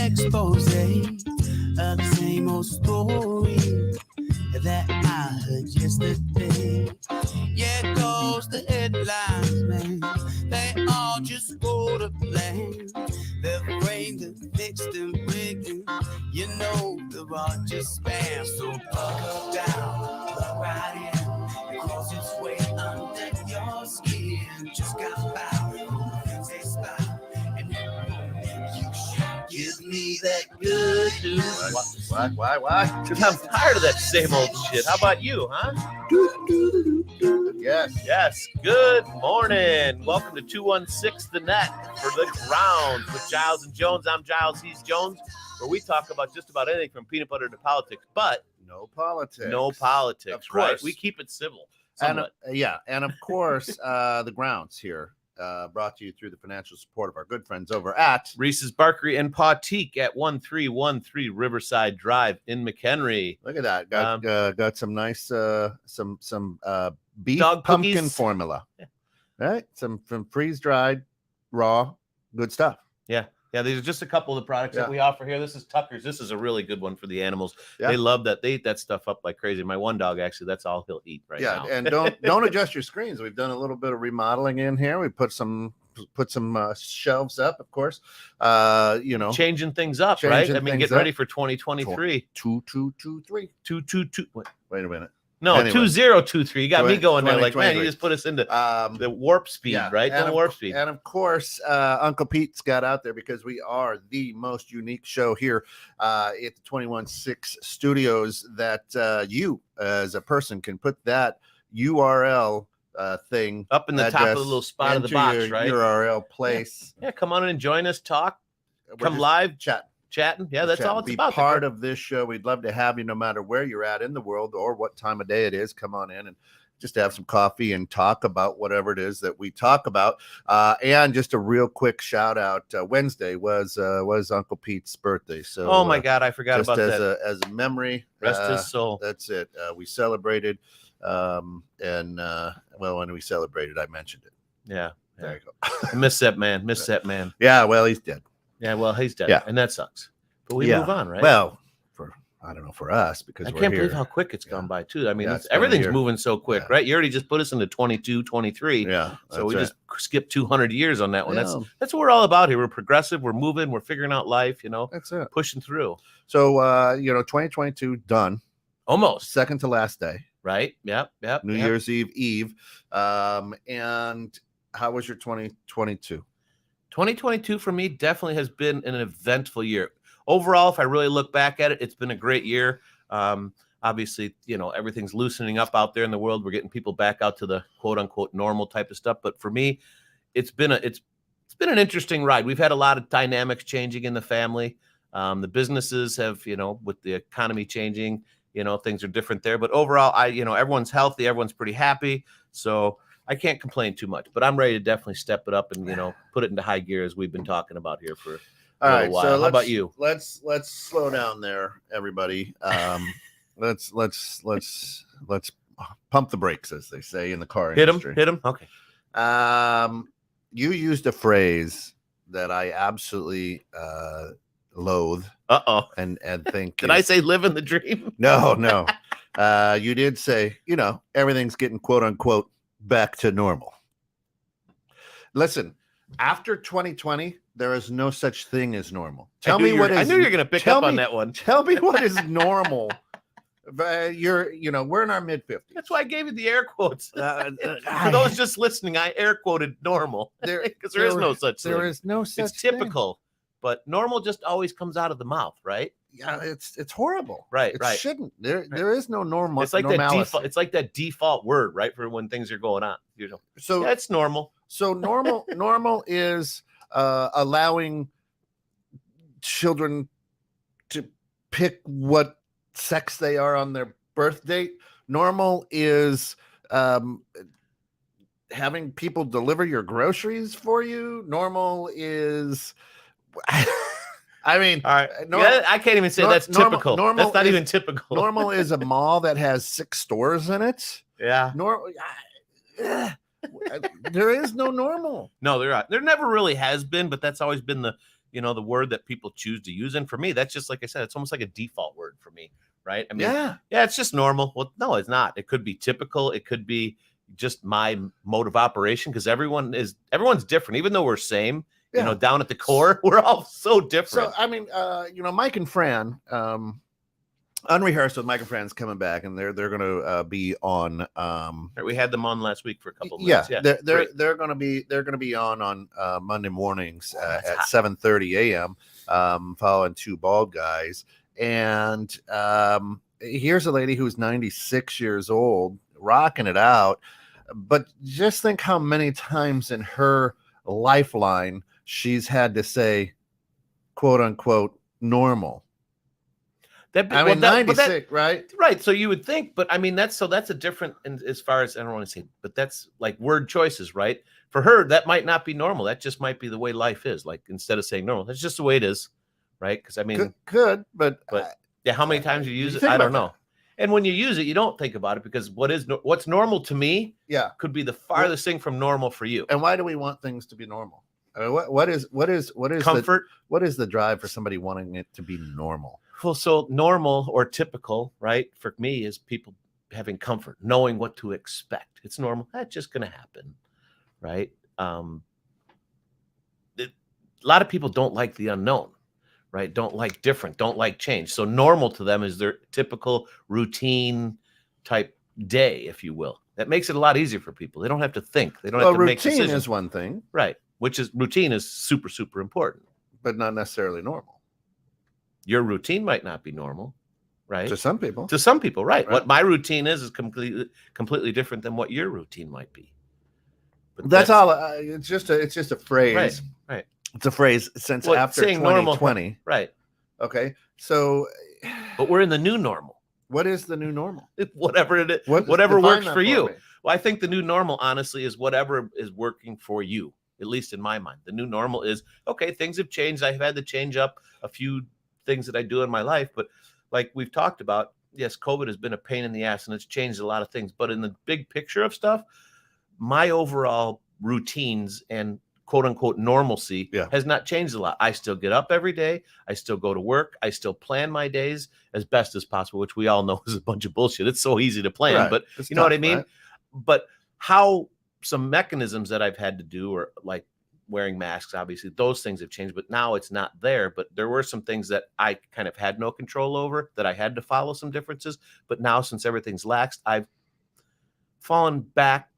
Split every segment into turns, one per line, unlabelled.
expose of the same old story that I heard yesterday. Yeah, it goes the headlines, man. They all just go to plan. Their brains are fixed and breaking. You know they're all just spam. So plug down, plug right in. Because it's way under your skin. Just got bound on the things they spy. And you should give me that good news.
Why? Because I'm tired of that same old shit. How about you, huh? Yes. Good morning. Welcome to 216 The Net for The Grounds with Giles and Jones. I'm Giles, he's Jones, where we talk about just about anything from peanut butter to politics, but
no politics.
No politics,
of course.
Right? We keep it civil. Somewhat.
And of course, The Grounds here. Brought to you through the financial support of our good friends over at
Reese's Bakery and Pautique at 1313 Riverside Drive in McHenry.
Look at that. Got some nice some beef
Dog
pumpkin
cookies.
formula. Yeah. Right? Some from freeze-dried, raw, good stuff.
Yeah, these are just a couple of the products that we offer here. This is Tucker's. This is a really good one for the animals.
Yeah.
They love that. They eat that stuff up like crazy. My one dog, actually, that's all he'll eat right now.
And don't adjust your screens. We've done a little bit of remodeling in here. We put some shelves up, of course.
Changing things up, right? I mean, get ready for 2023.
2223.
222.
Wait a minute.
No,
anyway.
2023. You got me going there like, man, you
2023.
just put us into the warp speed, right? The warp speed.
And of course, Uncle Pete's got out there because we are the most unique show here at the 216 Studios that you as a person can put that URL thing
up in the top of the little spot of the box, right?
URL place.
Yeah, come on in and join us, talk, come live, chatting. Yeah, that's all it's about.
Be part of this show. We'd love to have you no matter where you're at in the world or what time of day it is. Come on in and just have some coffee and talk about whatever it is that we talk about. And just a real quick shout out. Wednesday was Uncle Pete's birthday. So
oh my God, I forgot about that.
As a memory.
Rest his soul.
That's it. We celebrated. When we celebrated, I mentioned it.
Yeah.
There you go.
I miss that man.
Yeah, well, he's dead.
Yeah, well, he's dead.
Yeah.
And that sucks. But we move on, right?
Well, for us, because
I
we're
can't
here.
believe how quick it's gone by, too. I mean,
it's
everything's
been a year.
moving so quick, right? You already just put us into 22, 23.
Yeah.
So we just skipped 200 years on that one.
Yeah.
That's what we're all about here. We're progressive. We're moving. We're figuring out life,
That's it.
pushing through.
So, 2022 done.
Almost.
Second to last day.
Right? Yep.
New Year's Eve. And how was your 2022?
2022 for me definitely has been an eventful year. Overall, if I really look back at it, it's been a great year. Obviously, everything's loosening up out there in the world. We're getting people back out to the quote unquote normal type of stuff. But for me, it's been an interesting ride. We've had a lot of dynamics changing in the family. The businesses have, with the economy changing, things are different there. But overall, everyone's healthy. Everyone's pretty happy. So I can't complain too much, but I'm ready to definitely step it up and, put it into high gear as we've been talking about here for a little while. So how about you?
Let's slow down there, everybody. Let's pump the brakes, as they say in the car industry.
Hit him. Okay.
You used a phrase that I absolutely loathe. And think.
Did I say living the dream?
No. You did say, everything's getting quote unquote back to normal. Listen, after 2020, there is no such thing as normal.
I knew you were going to pick up on that one.
Tell me what is normal. We're in our mid 50s.
That's why I gave you the air quotes. For those just listening, I air quoted normal because there is no such thing.
There is no such
It's typical, but normal just always comes out of the mouth, right?
Yeah, it's horrible.
Right.
It shouldn't. There is no normal.
It's like
normality.
that default. It's like that default word, right, for when things are going on. So that's normal.
So normal is allowing children to pick what sex they are on their birth date. Normal is having people deliver your groceries for you. Normal is I mean,
all right. I can't even say that's typical. That's not even typical.
Normal is a mall that has 6 stores in it.
Yeah.
There is no normal.
No, there never really has been, but that's always been the the word that people choose to use. And for me, that's just like I said, it's almost like a default word for me, right? I mean, yeah, it's just normal. Well, no, it's not. It could be typical. It could be just my mode of operation, because everyone's different, even though we're same. Down at the core, we're all so different.
So I mean, Mike and Fran, Unrehearsed with Mike and Fran's coming back, and they're going to be on.
We had them on last week for a couple of minutes.
Yeah, they're going to be on Monday mornings at 7:30 a.m. Following Two Bald Guys, and here's a lady who's 96 years old, rocking it out. But just think how many times in her lifeline she's had to say, "quote unquote," normal. 96, right?
Right. So you would think, but I mean, that's a different, as far as, I don't want to say, but that's like word choices, right? For her, that might not be normal. That just might be the way life is. Like, instead of saying normal, that's just the way it is, right? Because I mean,
could, but
yeah, how many times you use it, I don't know. And when you use it, you don't think about it, because what's normal to me, could be the farthest thing from normal for you.
And why do we want things to be normal? I mean, what is
comfort?
What is the drive for somebody wanting it to be normal?
Well, so normal or typical, right, for me is people having comfort, knowing what to expect. It's normal. That's just going to happen, right? A lot of people don't like the unknown, right? Don't like different, don't like change. So normal to them is their typical routine type day, if you will. That makes it a lot easier for people. They don't have to think. They don't have to make decisions.
Routine is one thing.
Right. Routine is super, super important.
But not necessarily normal.
Your routine might not be normal, right?
To some people,
right? What my routine is completely different than what your routine might be.
But that's all. It's just a phrase,
right?
It's a phrase since after 2020,
normal, right?
Okay, so,
but we're in the new normal.
What is the new normal?
Whatever it is, whatever works for you. Well, I think the new normal, honestly, is whatever is working for you. At least in my mind, the new normal is, okay, things have changed. I've had to change up a few things that I do in my life, but like we've talked about, yes, COVID has been a pain in the ass and it's changed a lot of things, but in the big picture of stuff, my overall routines and quote unquote normalcy has not changed a lot. I still get up every day. I still go to work. I still plan my days as best as possible, which we all know is a bunch of bullshit. It's so easy to plan, but it's know what I mean? Right? But how some mechanisms that I've had to do, or like wearing masks, obviously those things have changed, but now it's not there. But there were some things that I kind of had no control over, that I had to follow some differences. But now, since everything's laxed, I've fallen back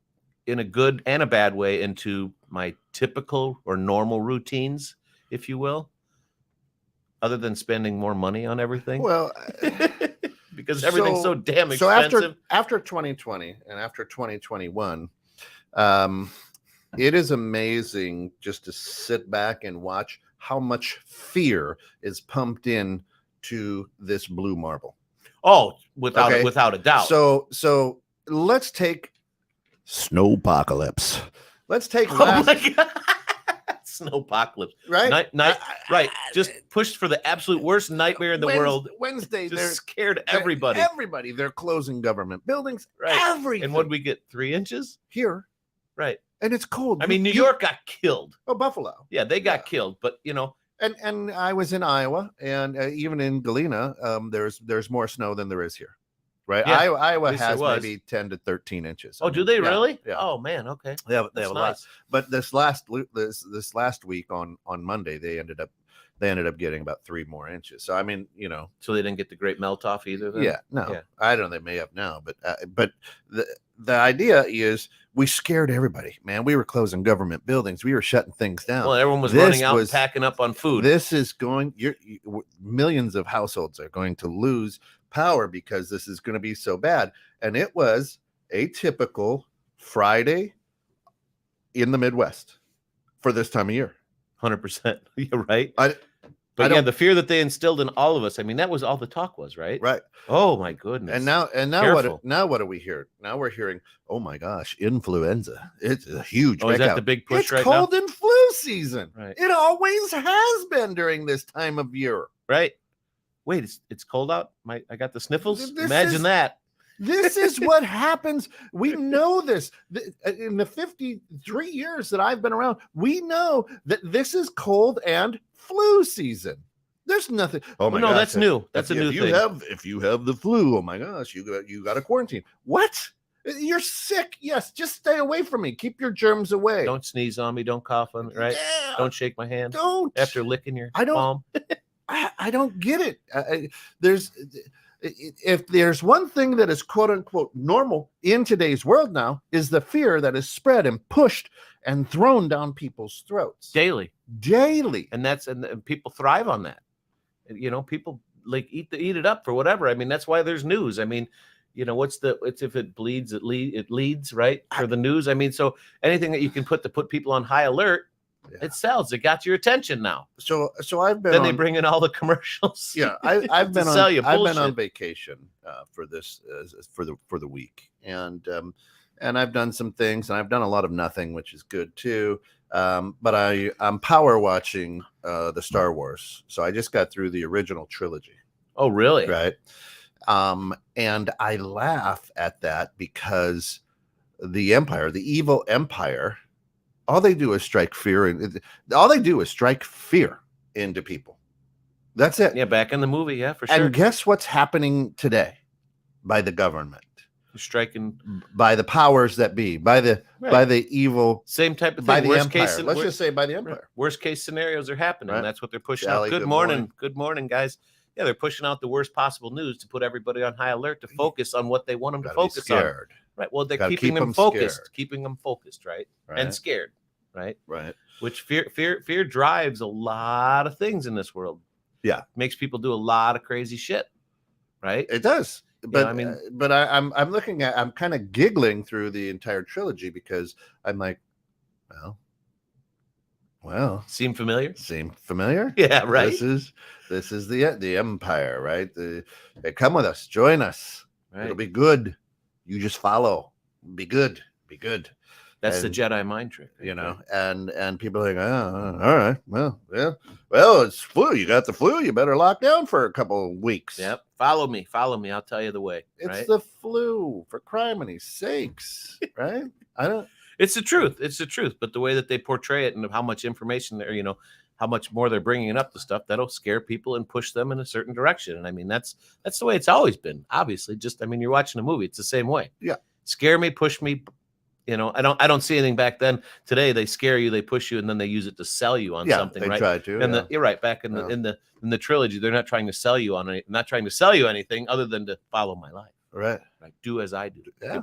in a good and a bad way into my typical or normal routines, if you will, other than spending more money on everything.
Well,
because everything's so damn expensive.
So after 2020 and after 2021, it is amazing just to sit back and watch how much fear is pumped in to this blue marble.
Oh, without a doubt.
So let's take snowpocalypse. Let's take
snowpocalypse.
Right?
Right. Just pushed for the absolute worst nightmare in the world.
Wednesday,
they're scared everybody.
Everybody. They're closing government buildings. Right. Everything.
And what did we get? 3 inches?
Here.
Right.
And it's cold.
I mean, New York got killed.
Oh, Buffalo.
Yeah, they got killed. But,
And I was in Iowa, and even in Galena, there's more snow than there is here. Right. Yeah, Iowa has maybe 10 to 13 inches.
Oh, do they really? Yeah. Oh man. Okay.
They have a lot. But this last week on Monday, they ended up getting about 3 more inches. So I mean,
so they didn't get the great melt off either. Then?
Yeah. No. Yeah. I don't know. They may have now, but the idea is we scared everybody, man. We were closing government buildings. We were shutting things down.
Well, everyone was running out and packing up on food.
This is millions of households are going to lose power because this is going to be so bad. And it was a typical Friday in the Midwest for this time of year.
100%. You're right. But the fear that they instilled in all of us. I mean, that was all the talk was, right?
Right.
Oh my goodness.
And now what do we hear? Now we're hearing, oh my gosh, influenza. It's a huge.
Is that the big push right now?
It's cold and flu season. Right. It always has been during this time of year.
Right. Wait, it's cold out? I got the sniffles? Imagine that.
This is what happens. We know this. In the 53 years that I've been around, we know that this is cold and flu flu season. There's nothing. Oh my
no,
gosh,
that's new. That's a new thing.
If you have the flu, oh my gosh, you got to quarantine. What? You're sick. Yes, just stay away from me. Keep your germs away.
Don't sneeze on me. Don't cough on me. Right?
Yeah,
Don't shake my hand.
don't.
After licking your
I don't.
palm.
I don't get it. If there's one thing that is quote unquote normal in today's world now, is the fear that is spread and pushed and thrown down people's throats
Daily. And people thrive on that. People like eat it up for whatever. I mean, that's why there's news. I mean, it's if it bleeds, it leads, right? For the news. I mean, so anything that you can put people on high alert, it sells. It got your attention now.
So I've been.
Then they bring in all the commercials.
Yeah, I've been
sell you
I've been
bullshit.
on vacation for this for the week, and I've done some things, and I've done a lot of nothing, which is good too. But I'm power watching the Star Wars, so I just got through the original trilogy.
Oh, really?
Right. And I laugh at that because the Empire, the evil Empire, all they do is strike fear, and all they do is strike fear into people. That's it.
Yeah, back in the movie, yeah, for sure.
And guess what's happening today by the government?
Striking
by the powers that be, by the evil,
same type of thing.
by the
Worst
Empire.
case,
Let's just say by the Empire.
Worst case scenarios are happening.
Right.
That's what they're pushing
Sally,
out. Good morning, guys. Yeah, they're pushing out the worst possible news to put everybody on high alert to focus on what they want them to focus on. Right. Well, they're keeping them focused, right? And scared, right?
Right.
Which fear drives a lot of things in this world.
Yeah,
makes people do a lot of crazy shit, right?
It does. But I'm looking at, I'm kind of giggling through the entire trilogy because I'm like, well,
seem familiar?
Yeah,
right.
This is the Empire, right? Come with us, join us. Right. It'll be good. You just follow. Be good.
That's the Jedi mind trick,
and people are like, all right, well, it's flu. You got the flu. You better lock down for a couple of weeks.
Yep. Follow me. I'll tell you the way.
It's the flu, for criminy sakes, right?
It's the truth. But the way that they portray it and how much information they're, how much more they're bringing up the stuff, that'll scare people and push them in a certain direction. And I mean, that's the way it's always been. Obviously, you're watching a movie. It's the same way.
Yeah.
Scare me, push me. I don't see anything back then. Today they scare you, they push you, and then they use it to sell you on something, right?
Try to.
And you're right. Back in the trilogy, they're not trying to sell you on it, not trying to sell you anything other than to follow my life.
Right.
Like do as I do.
Yeah.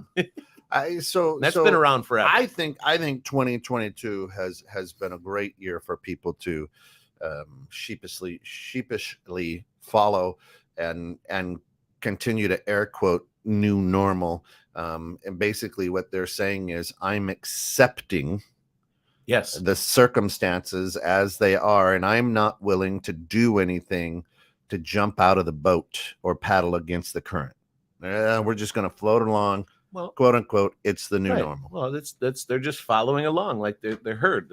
That's been around forever.
I think 2022 has been a great year for people to sheepishly follow and continue to air quote new normal. And basically what they're saying is I'm accepting the circumstances as they are, and I'm not willing to do anything to jump out of the boat or paddle against the current. We're just going to float along. Well, quote unquote, it's the new normal.
Well, that's they're just following along like they're herd.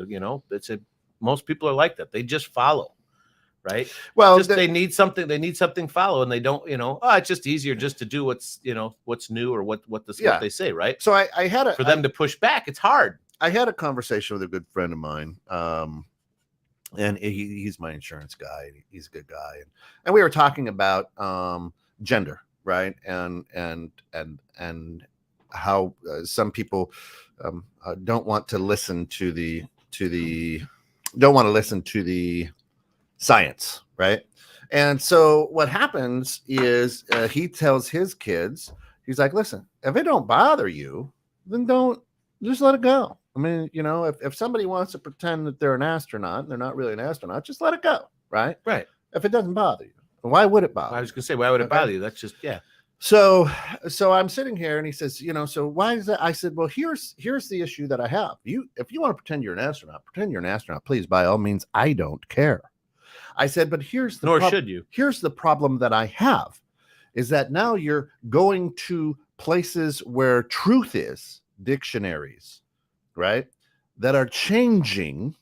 Most people are like that. They just follow. Right. Well, they need something. They need something follow, and they don't. It's just easier just to do what's new or what they say. Right.
So I had
for them to push back. It's hard.
I had a conversation with a good friend of mine, and he's my insurance guy. He's a good guy, and we were talking about gender, right? And how some people don't want to listen to the science, right? And so what happens is he tells his kids, he's like, listen, if it don't bother you, then don't, just let it go. I mean, if somebody wants to pretend that they're an astronaut and they're not really an astronaut, just let it go, right?
Right.
If it doesn't bother you, why would it bother you?
I was going to say, why would it bother you? That's just, yeah.
So I'm sitting here and he says, so why is that? I said, well, here's the issue that I have. If you want to pretend you're an astronaut, pretend you're an astronaut, please, by all means. I don't care. I said, but here's the
should you.
Here's the problem that I have is that now you're going to places where truth is, dictionaries, right? That are changing.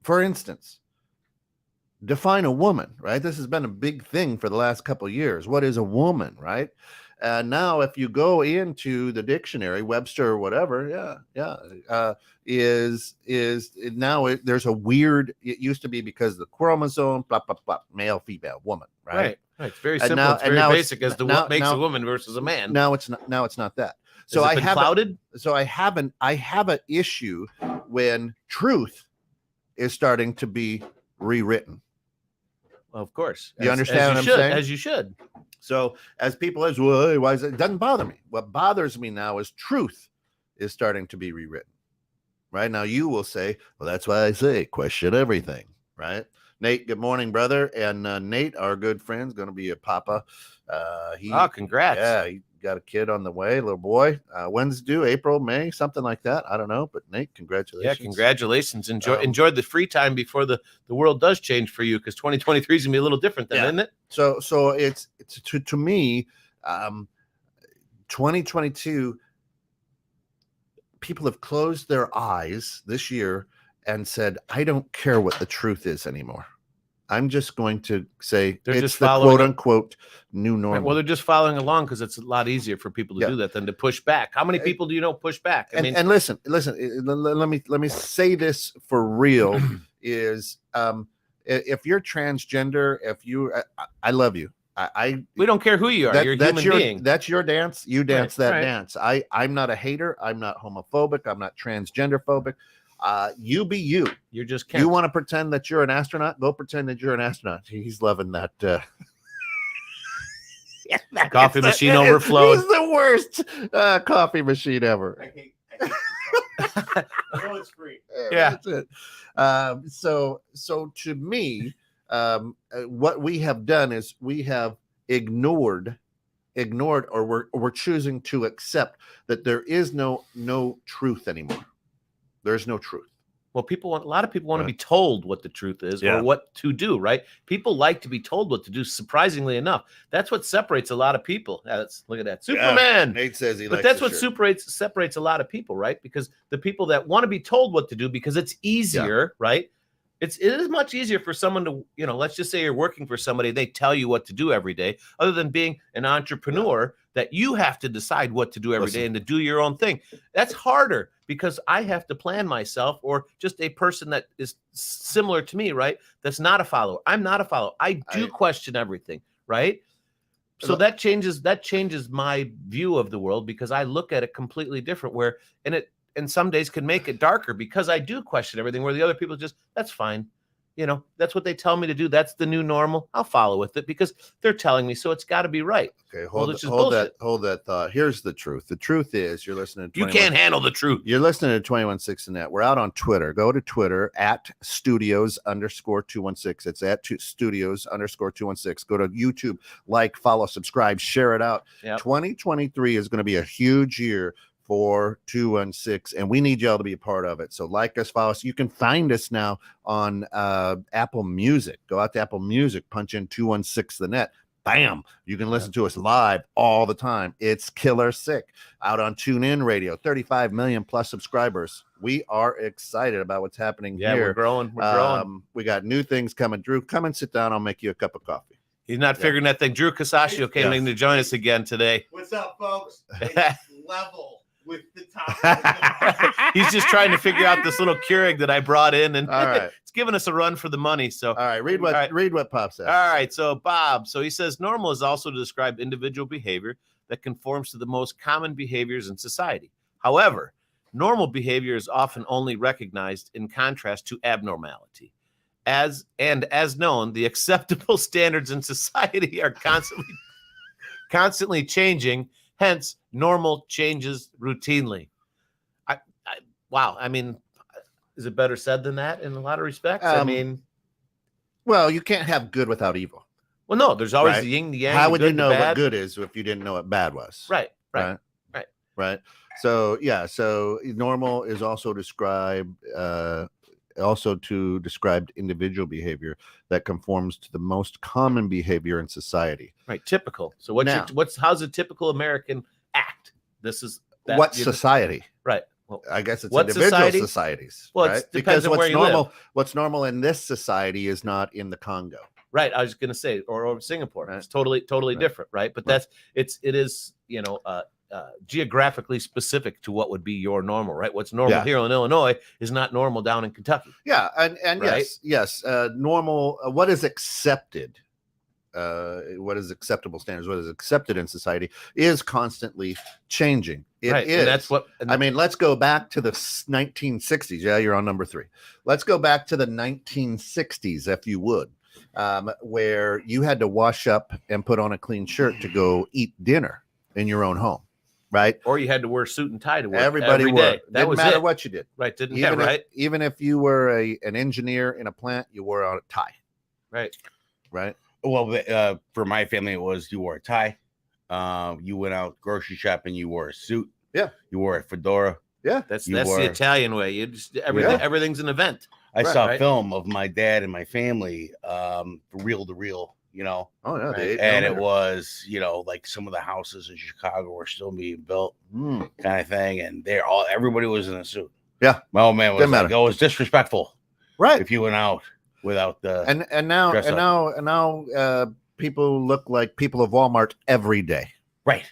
For instance, define a woman, right? This has been a big thing for the last couple of years. What is a woman, right? And now if you go into the dictionary, Webster or whatever, there's a weird, it used to be because of the chromosome, blah, blah, blah, male, female, woman, right?
Right. It's very
And
simple.
now-
It's
and
very
now it's-
basic as to
now-
what makes
now-
a woman versus a man.
Now it's not that. So
Has it
I
been
have
clouded?
I have an issue when truth is starting to be rewritten.
Of course.
You understand what I'm saying?
As you should.
So as people as well, why is it doesn't bother me. What bothers me now is truth is starting to be rewritten. Right now, you will say, well, that's why I say question everything. Right, Nate. Good morning, brother. And Nate, our good friend, is going to be a papa.
Congrats.
Yeah, he got a kid on the way, little boy. When's due? April, May, something like that. I don't know, but Nate, congratulations.
Yeah, congratulations. Enjoy the free time before the world does change for you, because 2023 is gonna be a little different then, isn't it?
So it's to me, 2022. People have closed their eyes this year and said, "I don't care what the truth is anymore. I'm just going to say
They're
it's
just
the
following
quote unquote new normal."
Right, well, they're just following along because it's a lot easier for people to do that than to push back. How many people do you know push back? I mean,
and listen, let me say this for real is if you're transgender, if you I love you.
We don't care who you are. You're a human being.
That's your dance. You dance
Right,
that
right.
dance. I'm not a hater. I'm not homophobic. I'm not transgender phobic. You be you.
You're just
You want to pretend that you're an astronaut? Go pretend that you're an astronaut. He's loving that.
Coffee machine overflowed.
He's the worst coffee machine ever.
I hate I know it's free.
Yeah.
That's it. So to me, what we have done is we have ignored, or we're choosing to accept that there is no truth anymore. There's no truth.
Well, a lot of people want to be told what the truth is
Yeah.
or what to do, right? People like to be told what to do, surprisingly enough. That's what separates a lot of people. Look at that. Superman.
Nate says he
But
likes
that's
the
what
shirt.
separates a lot of people, right? Because the people that want to be told what to do because it's easier, right? It is much easier for someone to, let's just say you're working for somebody, they tell you what to do every day, other than being an entrepreneur that you have to decide what to do every day and to do your own thing. That's harder because I have to plan myself, or just a person that is similar to me, right? That's not a follower. I'm not a follower. I question everything, right? So that changes my view of the world, because I look at it completely different, and some days can make it darker because I do question everything, where the other people just, that's fine. That's what they tell me to do. That's the new normal. I'll follow with it because they're telling me, so it's got to be right.
Okay,
Well,
hold that thougght. Here's the truth. The truth is you're listening to
You can't handle the truth.
You're listening to 216 and Net. We're out on Twitter. Go to Twitter at studios_216. It's at studios_216. Go to YouTube, follow, subscribe, share it out.
Yep.
2023 is going to be a huge year for 216, and we need y'all to be a part of it. So like us, follow us. You can find us now on Apple Music. Go out to Apple Music, punch in 216 the Net. Bam! You can listen to us live all the time. It's killer sick. Out on TuneIn Radio, 35 million plus subscribers. We are excited about what's happening here.
We're growing. We're growing.
We got new things coming. Drew, come and sit down. I'll make you a cup of coffee.
He's not figuring that thing. Drew Casaccio came in to join us again today.
What's up, folks? It's level with the top.
He's just trying to figure out this little Keurig that I brought in, and
All right.
it's giving us a run for the money. So,
All right, read what Pop says.
All right, so Bob, he says normal is also to describe individual behavior that conforms to the most common behaviors in society. However, normal behavior is often only recognized in contrast to abnormality. As known, the acceptable standards in society are constantly changing. Hence, normal changes routinely. Wow. I mean, is it better said than that in a lot of respects?
Well, you can't have good without evil.
Well, no, there's always
Right.
the yin, the yang.
How
the
would
good,
you know
the bad.
what good is if you didn't know what bad was?
Right.
So normal is also to describe individual behavior that conforms to the most common behavior in society.
Right. Typical. So how's a typical American act? This is that,
what society?
Right. Well,
I guess it's
what
individual
society?
societies.
Well,
right?
it depends
because
on where you live.
what's normal in this society is not in the Congo.
Right. I was going to say, or Singapore.
Right.
It's totally
Right.
different. Right. But
Right.
it is, geographically specific to what would be your normal, right? What's normal here in Illinois is not normal down in Kentucky.
Yeah. And
Right?
yes. Normal, what is accepted, what is acceptable standards, what is accepted in society is constantly changing. It
right.
is.
And that's what,
I mean, let's go back to the 1960s. Yeah, you're on number 3. Let's go back to the 1960s, if you would, where you had to wash up and put on a clean shirt to go eat dinner in your own home, right?
or you had to wear suit and tie to work
Everybody
every
wore.
day. That
Didn't
was
matter
it.
what you did.
Right. Didn't
Even
right.
Even if you were an engineer in a plant, you wore a tie.
Right.
Right.
Well, for my family, it was you wore a tie. You went out grocery shopping, you wore a suit.
Yeah.
You wore a fedora.
Yeah.
That's
You
the
were-
Italian way. You just everything's an event.
I saw
right.
a film of my dad and my family, reel to reel,
Oh yeah.
Right.
They ate
and it
dinner.
was, like some of the houses in Chicago were still being built,
Mm.
kind of thing, and everybody was in a suit.
Yeah.
My old man was
Didn't
like,
matter.
"Oh, it was disrespectful
Right.
if you went out without the."
And now
dress
people look like people of Walmart every day.
Right.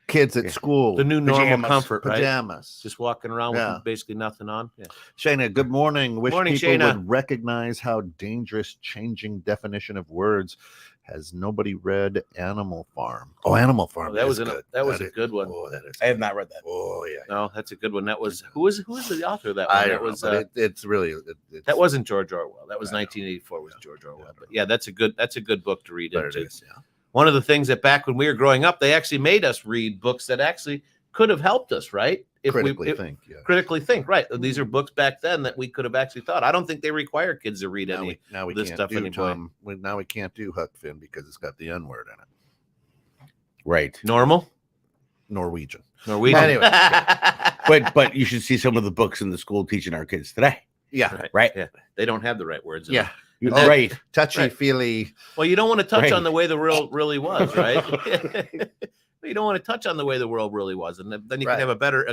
Kids at school,
The new normal
Pajamas.
comfort, right?
pajamas.
Just walking around
Yeah.
with basically nothing on. Yeah.
Shayna, good morning. Wish
Morning,
people
Shayna.
would recognize how dangerous changing definition of words. Has nobody read Animal Farm? Oh, Animal Farm.
that
is
was
good.
that was
That
a
is-
good one.
Oh, that is.
I have not read that.
Oh yeah.
No, that's a good one. That was who was the author of that one?
I
That
don't know,
was
but it's really. It's,
that wasn't George Orwell. That was
I know.
1984. Was George
I
Orwell?
don't
But yeah, that's a good book to read
but it
into.
is, yeah.
One of the things that back when we were growing up, they actually made us read books that actually could have helped us, right?
Critically
if
think. Yeah.
critically think, right? These are books back then that we could have actually thought. I don't think they require kids to read any.
Now we
this
can't
stuff
do
anymore.
Tom. Now we can't do Huck Finn because it's got the N word in it.
Right.
Normal
Norwegian.
Norwegian.
Anyway,
But you should see some of the books in the school teaching our kids today.
Yeah.
Right.
Yeah, they don't have the right words. in
Yeah.
You-
Oh,
right.
Touchy
Right.
feely.
Well, you don't want to touch
Right.
on the way the world really was, right? You don't want to touch on the way the world really was, and then you
Right.
can have a better,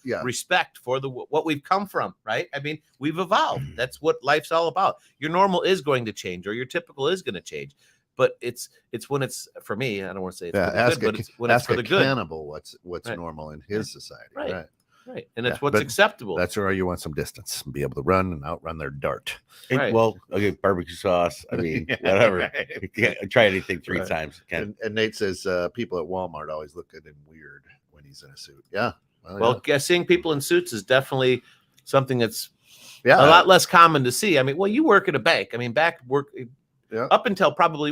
Yeah.
respect for what we've come from, right? I mean, we've evolved. That's what life's all about. Your normal is going to change, or your typical is going to change, but it's when it's for me. I don't want to say it's
Yeah.
for the
Ask
good, but it's when it's
ask
for
a
the good,
cannibal what's
Right.
normal in his society.
Right.
Right.
right? And it's
Yeah,
what's
but
acceptable.
That's where you want some distance and be able to run and outrun their dart.
Right.
Well, okay, barbecue sauce. I mean,
Yeah,
whatever.
right.
You can't try anything 3
Right.
times. Can't.
And Nate says people at Walmart always look at him weird when he's in a suit. Yeah.
well, seeing people in suits is definitely something that's
yeah.
a lot less common to see. I mean, well, you work at a bank. I mean,
Yeah.
up until probably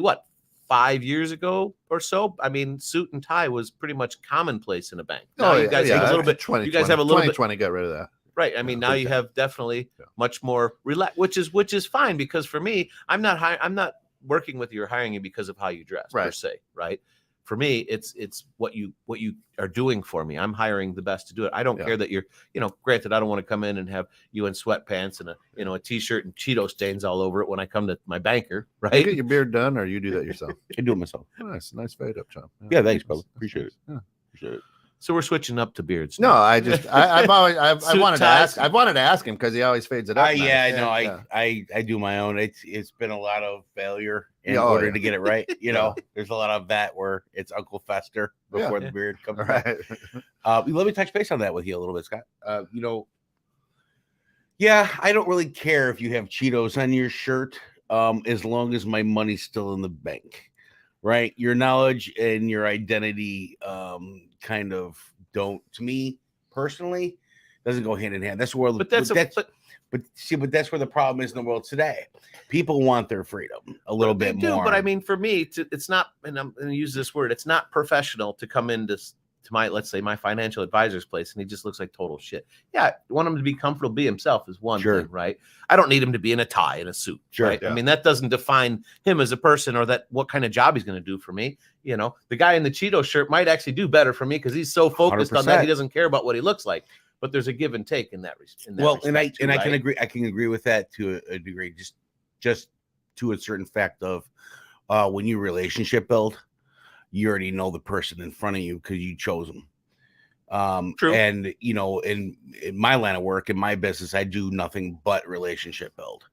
5 years ago or so. I mean, suit and tie was pretty much commonplace in a bank. Now you guys have a little bit,
2020,
you guys have a little bit,
2020 got rid of that.
right? I mean,
Yeah,
now
big
you
time.
have definitely
Yeah.
much more relax, which is fine because for me, I'm not working with you or hiring you because of how you dress per
Right.
se, right? For me, it's what you are doing for me. I'm hiring the best to do it. I don't
Yeah.
care that you're, granted, I don't want to come in and have you in sweatpants and a t-shirt and Cheeto stains all over it when I come to my banker,
You
right?
get your beard done or you do that yourself.
I do it myself.
Nice fade up, Tom.
Yeah, thanks, brother.
That's
Appreciate it.
Yeah.
Appreciate it.
So we're switching up to beards.
No,
now.
I've always I
Suit
wanted to
ties.
ask him because he always fades it up. nice.
Yeah, I know.
Yeah.
I do my own. It's been a lot of failure in
Yeah, oh,
order
yeah.
to get it right. There's a lot of that where it's Uncle Fester before
Yeah.
the beard comes
All
back.
right.
Let me touch base on that with you a little bit, Scott. Yeah, I don't really care if you have Cheetos on your shirt, as long as my money's still in the bank, right? Your knowledge and your identity, kind of don't, to me personally, doesn't go hand in hand. That's where,
but
that's where the problem is in the world today. People want their freedom a little
They
bit
do,
more.
but I mean, for me, it's not, and I'm going to use this word, it's not professional to come into my, let's say, my financial advisor's place, and he just looks like total shit. Yeah, I want him to be comfortable, be himself is one
Sure.
thing, right? I don't need him to be in a tie and a suit,
Sure,
right?
yeah.
I mean, that doesn't define him as a person or that what kind of job he's going to do for me. The guy in the Cheeto shirt might actually do better for me because he's so focused on that
100%.
he doesn't care about what he looks like. But there's a give and take in that.
Well, and I
respect too,
and I can
right?
agree. I can agree with that to a degree. Just to a certain fact of when you relationship build, you already know the person in front of you because you chose them.
True.
And in my line of work, in my business, I do nothing but relationship build.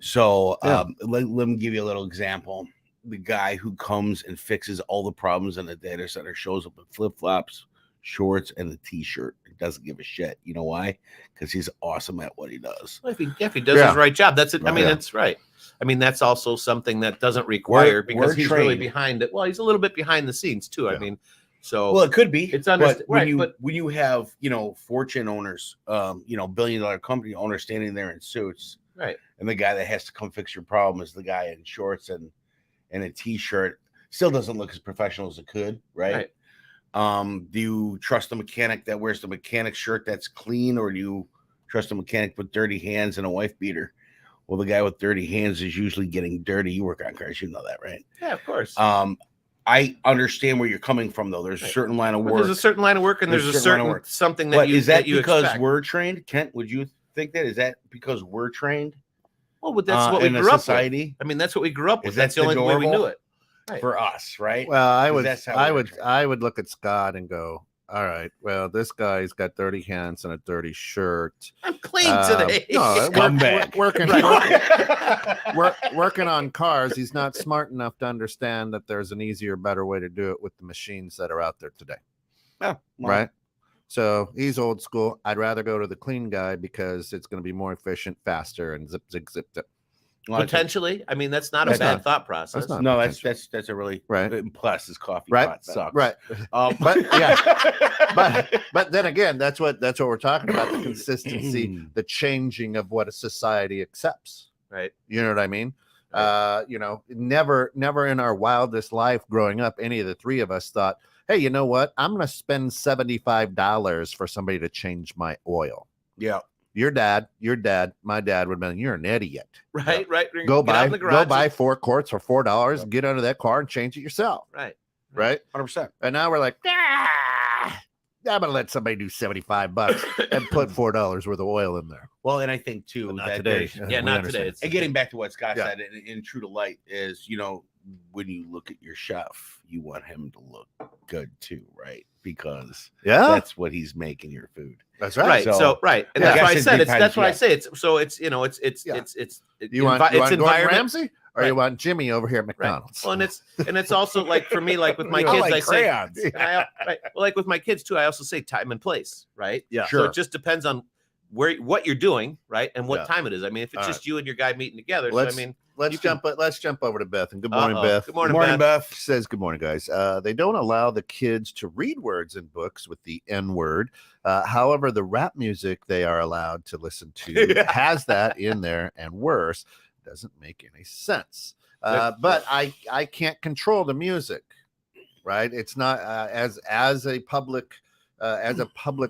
So
Yeah.
let me give you a little example. The guy who comes and fixes all the problems in the data center shows up in flip-flops, shorts, and a t-shirt. He doesn't give a shit. You know why? Because he's awesome at what he does.
Well, if he does his right job, that's it. I mean, that's right. I mean, that's also something that doesn't require because he's really behind it. Well, he's a little bit behind the scenes too. I mean, so
well, it could be.
It's understood.
When you have Fortune owners, billion-dollar company owners standing there in suits,
right,
and the guy that has to come fix your problem is the guy in shorts and a t-shirt, still doesn't look as professional as it could, right? Do you trust the mechanic that wears the mechanic shirt that's clean, or do you trust a mechanic with dirty hands and a wife beater? Well, the guy with dirty hands is usually getting dirty. You work on cars, you know that, right?
Yeah, of course.
I understand where you're coming from, though. There's a certain line of work.
There's a certain line of work, and there's a certain something that you.
Is that because
expect.
we're trained, Kent? Would you think that? Is that because we're trained?
Well, but that's what we grew up with. I mean, that's what we grew up with.
That's
the only way we knew it.
Right. For us, right?
Well, I would look at Scott and go, all right, well, this guy's got dirty hands and a dirty shirt.
I'm clean today.
No, working on cars. He's not smart enough to understand that there's an easier, better way to do it with the machines that are out there today.
Oh, well.
Right. So he's old school. I'd rather go to the clean guy because it's going to be more efficient, faster, and zip.
Potentially, I mean, that's not a bad thought process.
That's a really Plus, his coffee pot sucks.
Right. But then again, that's what we're talking about: the consistency, the changing of what a society accepts.
Right.
You know what I mean? Right. Never in our wildest life growing up, any of the three of us thought, hey, you know what? I'm going to spend $75 for somebody to change my oil.
Yeah.
Your dad, my dad would have been, you're an idiot.
Right.
Go buy 4 quarts for $4, get under that car and change it yourself.
Right.
100%.
And now we're like, I'm going to let somebody do $75 and put $4 worth of oil in there.
Well, and I think too,
not
that
today.
Not today.
And getting back to what Scott said in true to light is, when you look at your chef, you want him to look good too, right? Because that's what he's making your food.
That's right.
Right. And that's why I said that's why I say it's
you want Gordon Ramsay or you want Jimmy over here at McDonald's.
Right. Well, and it's also like for me, like with my kids, I say like with my kids too, I also say time and place, right?
Yeah.
Sure. So it just depends on what you're doing, right? And what time it is. I mean, if it's just you and your guy meeting together, let's jump over to Beth. And good morning, Beth. Good morning, Beth.
She says, good morning, guys. They don't allow the kids to read words in books with the N word. However, the rap music they are allowed to listen to has that in there, and worse, doesn't make any sense. But I can't control the music, right? It's not as a public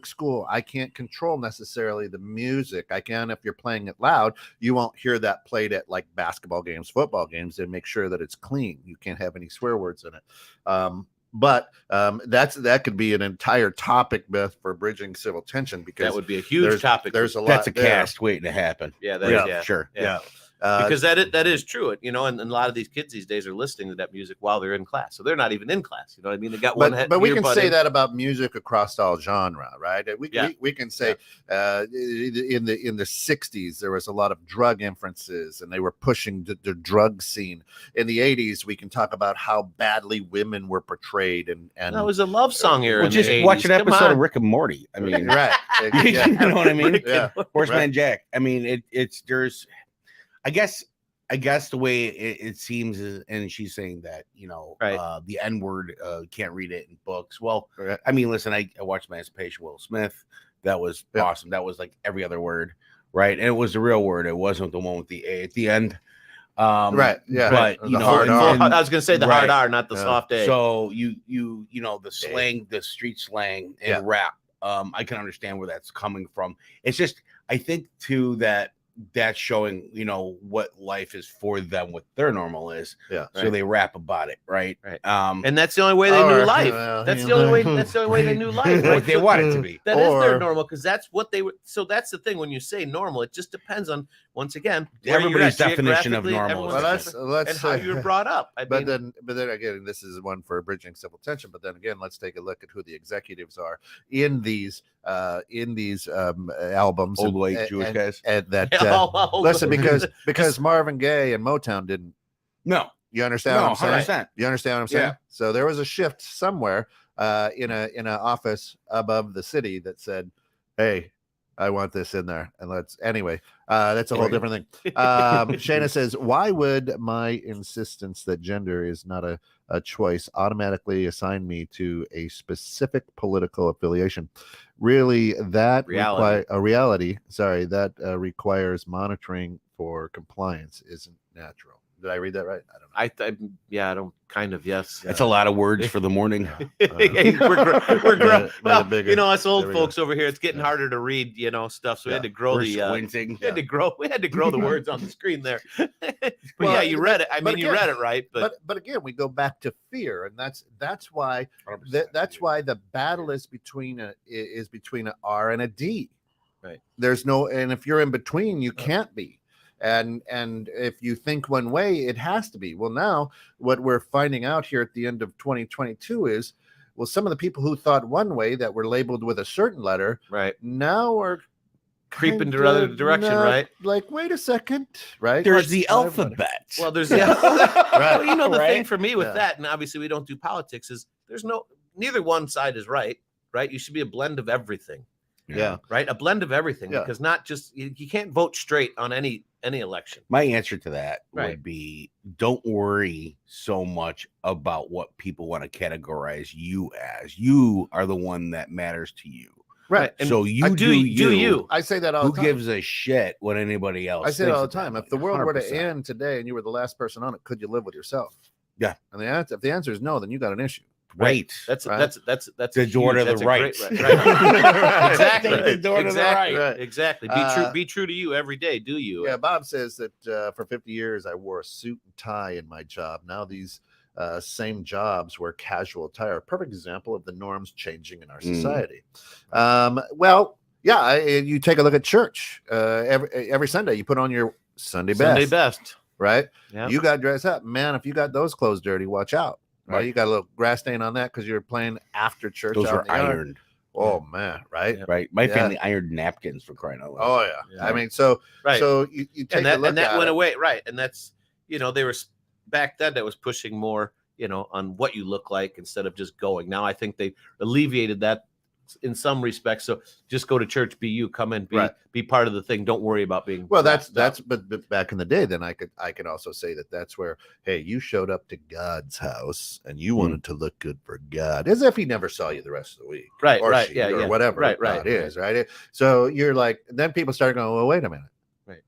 school, I can't control necessarily the music. I can if you're playing it loud. You won't hear that played at like basketball games, football games, and make sure that it's clean. You can't have any swear words in it. But that could be an entire topic, Beth, for bridging civil tension, because
that would be a huge topic.
There's a lot.
That's a cast waiting to happen.
Yeah,
sure.
Yeah.
Because that is true. And a lot of these kids these days are listening to that music while they're in class, so they're not even in class. You know what I mean? They got one.
But we can say that about music across all genre, right? We can say in the 60s there was a lot of drug inferences, and they were pushing the drug scene. In the 80s, we can talk about how badly women were portrayed, and
that was a love song era.
Well, just watch an episode of Rick and Morty. I mean,
right?
You know what I mean? Horseman
Right.
Jack. I mean, there's. I guess the way it seems is, and she's saying that, the N word, can't read it in books. Well, I mean, listen, I watched Emancipation Will Smith. That was awesome. That was like every other word, right? And it was the real word. It wasn't the one with the A at the end.
Right. Yeah.
But
hard R.
I was going to say the hard R, not the soft A.
So the slang, the street slang and rap. I can understand where that's coming from. It's just, I think too, that's showing, what life is for them, what their normal is.
Yeah.
So they rap about it, right?
And that's the only way they knew life. That's the only way they knew life.
What they want it to be.
That is their normal, because that's what they were. So that's the thing. When you say normal, it just depends on once again, where you're
Everybody's
at
definition of
geographically,
normal.
everyone's
Well,
different,
let's
and how you were brought up. I
but
mean,
then again, this is one for bridging civil tension. But then again, let's take a look at who the executives are in these albums.
Old white Jewish guys.
And that
Oh,
listen, because Marvin Gaye and Motown didn't.
No,
You understand what I'm saying?
100%.
You understand what I'm saying?
Yeah.
So there was a shift somewhere in an office above the city that said, "Hey, I want this in there." And that's a whole different thing. Shayna says, "Why would my insistence that gender is not a choice automatically assign me to a specific political affiliation? Really, that
Reality.
requires monitoring for compliance isn't natural." Did I read that right? I don't know.
I don't kind of, yes.
That's a lot of words for the morning.
We're growing. Well,
bigger.
us old
There we
folks over here, it's getting harder to read, stuff. So we had to grow
We're
the
squinting.
we had to grow the words on the screen there. But
Well,
yeah, you read it. I
but
mean, you
again-
read it right, but
But again, we go back to fear, and that's why
100%.
that's why the battle is between a R and a D.
Right.
There's no, and if you're in between, you can't be. And if you think one way, it has to be. Well, now what we're finding out here at the end of 2022 is, well, some of the people who thought one way that were labeled with a certain letter
right,
now are
creeping
kind
the other
of
direction,
not-
right?
Like, wait a second, right?
There's the
Not everybody.
alphabet.
Well, there's well, the
Right?
thing for me with
Yeah.
that, and obviously we don't do politics, is neither one side is right. You should be a blend of everything.
Yeah.
Right, a blend of everything,
Yeah.
because not just you can't vote straight on any election.
My answer to that
Right.
would be, don't worry so much about what people want to categorize you as. You are the one that matters to you.
Right.
And
So you
do you.
I say that all
Who
the time.
gives a shit what anybody else
I say it all the
thinks about
time.
it?
If the world were to
100%.
end today and you were the last person on it, could you live with yourself?
Yeah.
And if the answer is no, then you got an issue.
Right.
That's
Right.
that's
The door to the
that's a great
right.
right. Exactly.
Take the door to the
exactly.
right.
Exactly. Be true to you every day. Do you?
Yeah. Bob says that for 50 years I wore a suit and tie in my job. Now these same jobs wear casual attire. Perfect example of the norms changing in our society. Well, yeah. You take a look at church. Every Sunday you put on your Sunday best.
Sunday best.
Right.
Yeah.
You got dressed up, man. If you got those clothes dirty, watch out. Right,
Right.
you got a little grass stain on that because you were playing after church.
Those
out
were
in the yard.
ironed.
Oh man, right?
Yeah.
Right. My
Yeah.
family ironed napkins, for crying out loud.
Oh yeah.
Yeah.
I mean, so
Right.
so you take
and that
a look
and that
at
went
it.
away. Right. And that's they were back then that was pushing more on what you look like instead of just going. Now I think they alleviated that in some respects. So just go to church, be you, come in, be part of the thing. Don't worry about being
Well, that's
dressed up.
but back in the day, then I could also say that's where, hey, you showed up to God's house and you wanted to look good for God, as if he never saw you the rest of the week,
Right,
or
right,
she,
yeah,
or
yeah.
whatever
Right,
God is, right? So you're like, then people start going, well, wait a minute,
Right.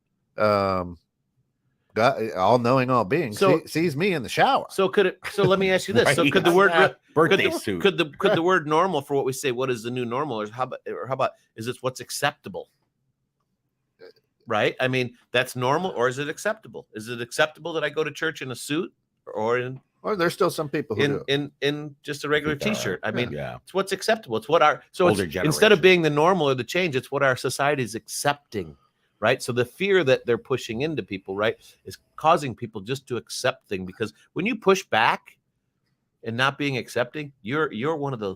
God, all knowing, all being, sees me in the shower.
So let me ask you this. So
Right.
could the word
Birthday suit.
could the word normal for what we say, what is the new normal, or how about is this what's acceptable? Right? I mean, that's normal, or is it acceptable? Is it acceptable that I go to church in a suit or in
Or there's still some people who do.
in just a regular t-shirt? I mean,
yeah.
it's what's acceptable. It's what our
Older
instead of
generation.
being the normal or the change, it's what our society is accepting. Right. So the fear that they're pushing into people, right, is causing people just to accept things, because when you push back and not being accepting, you're one of the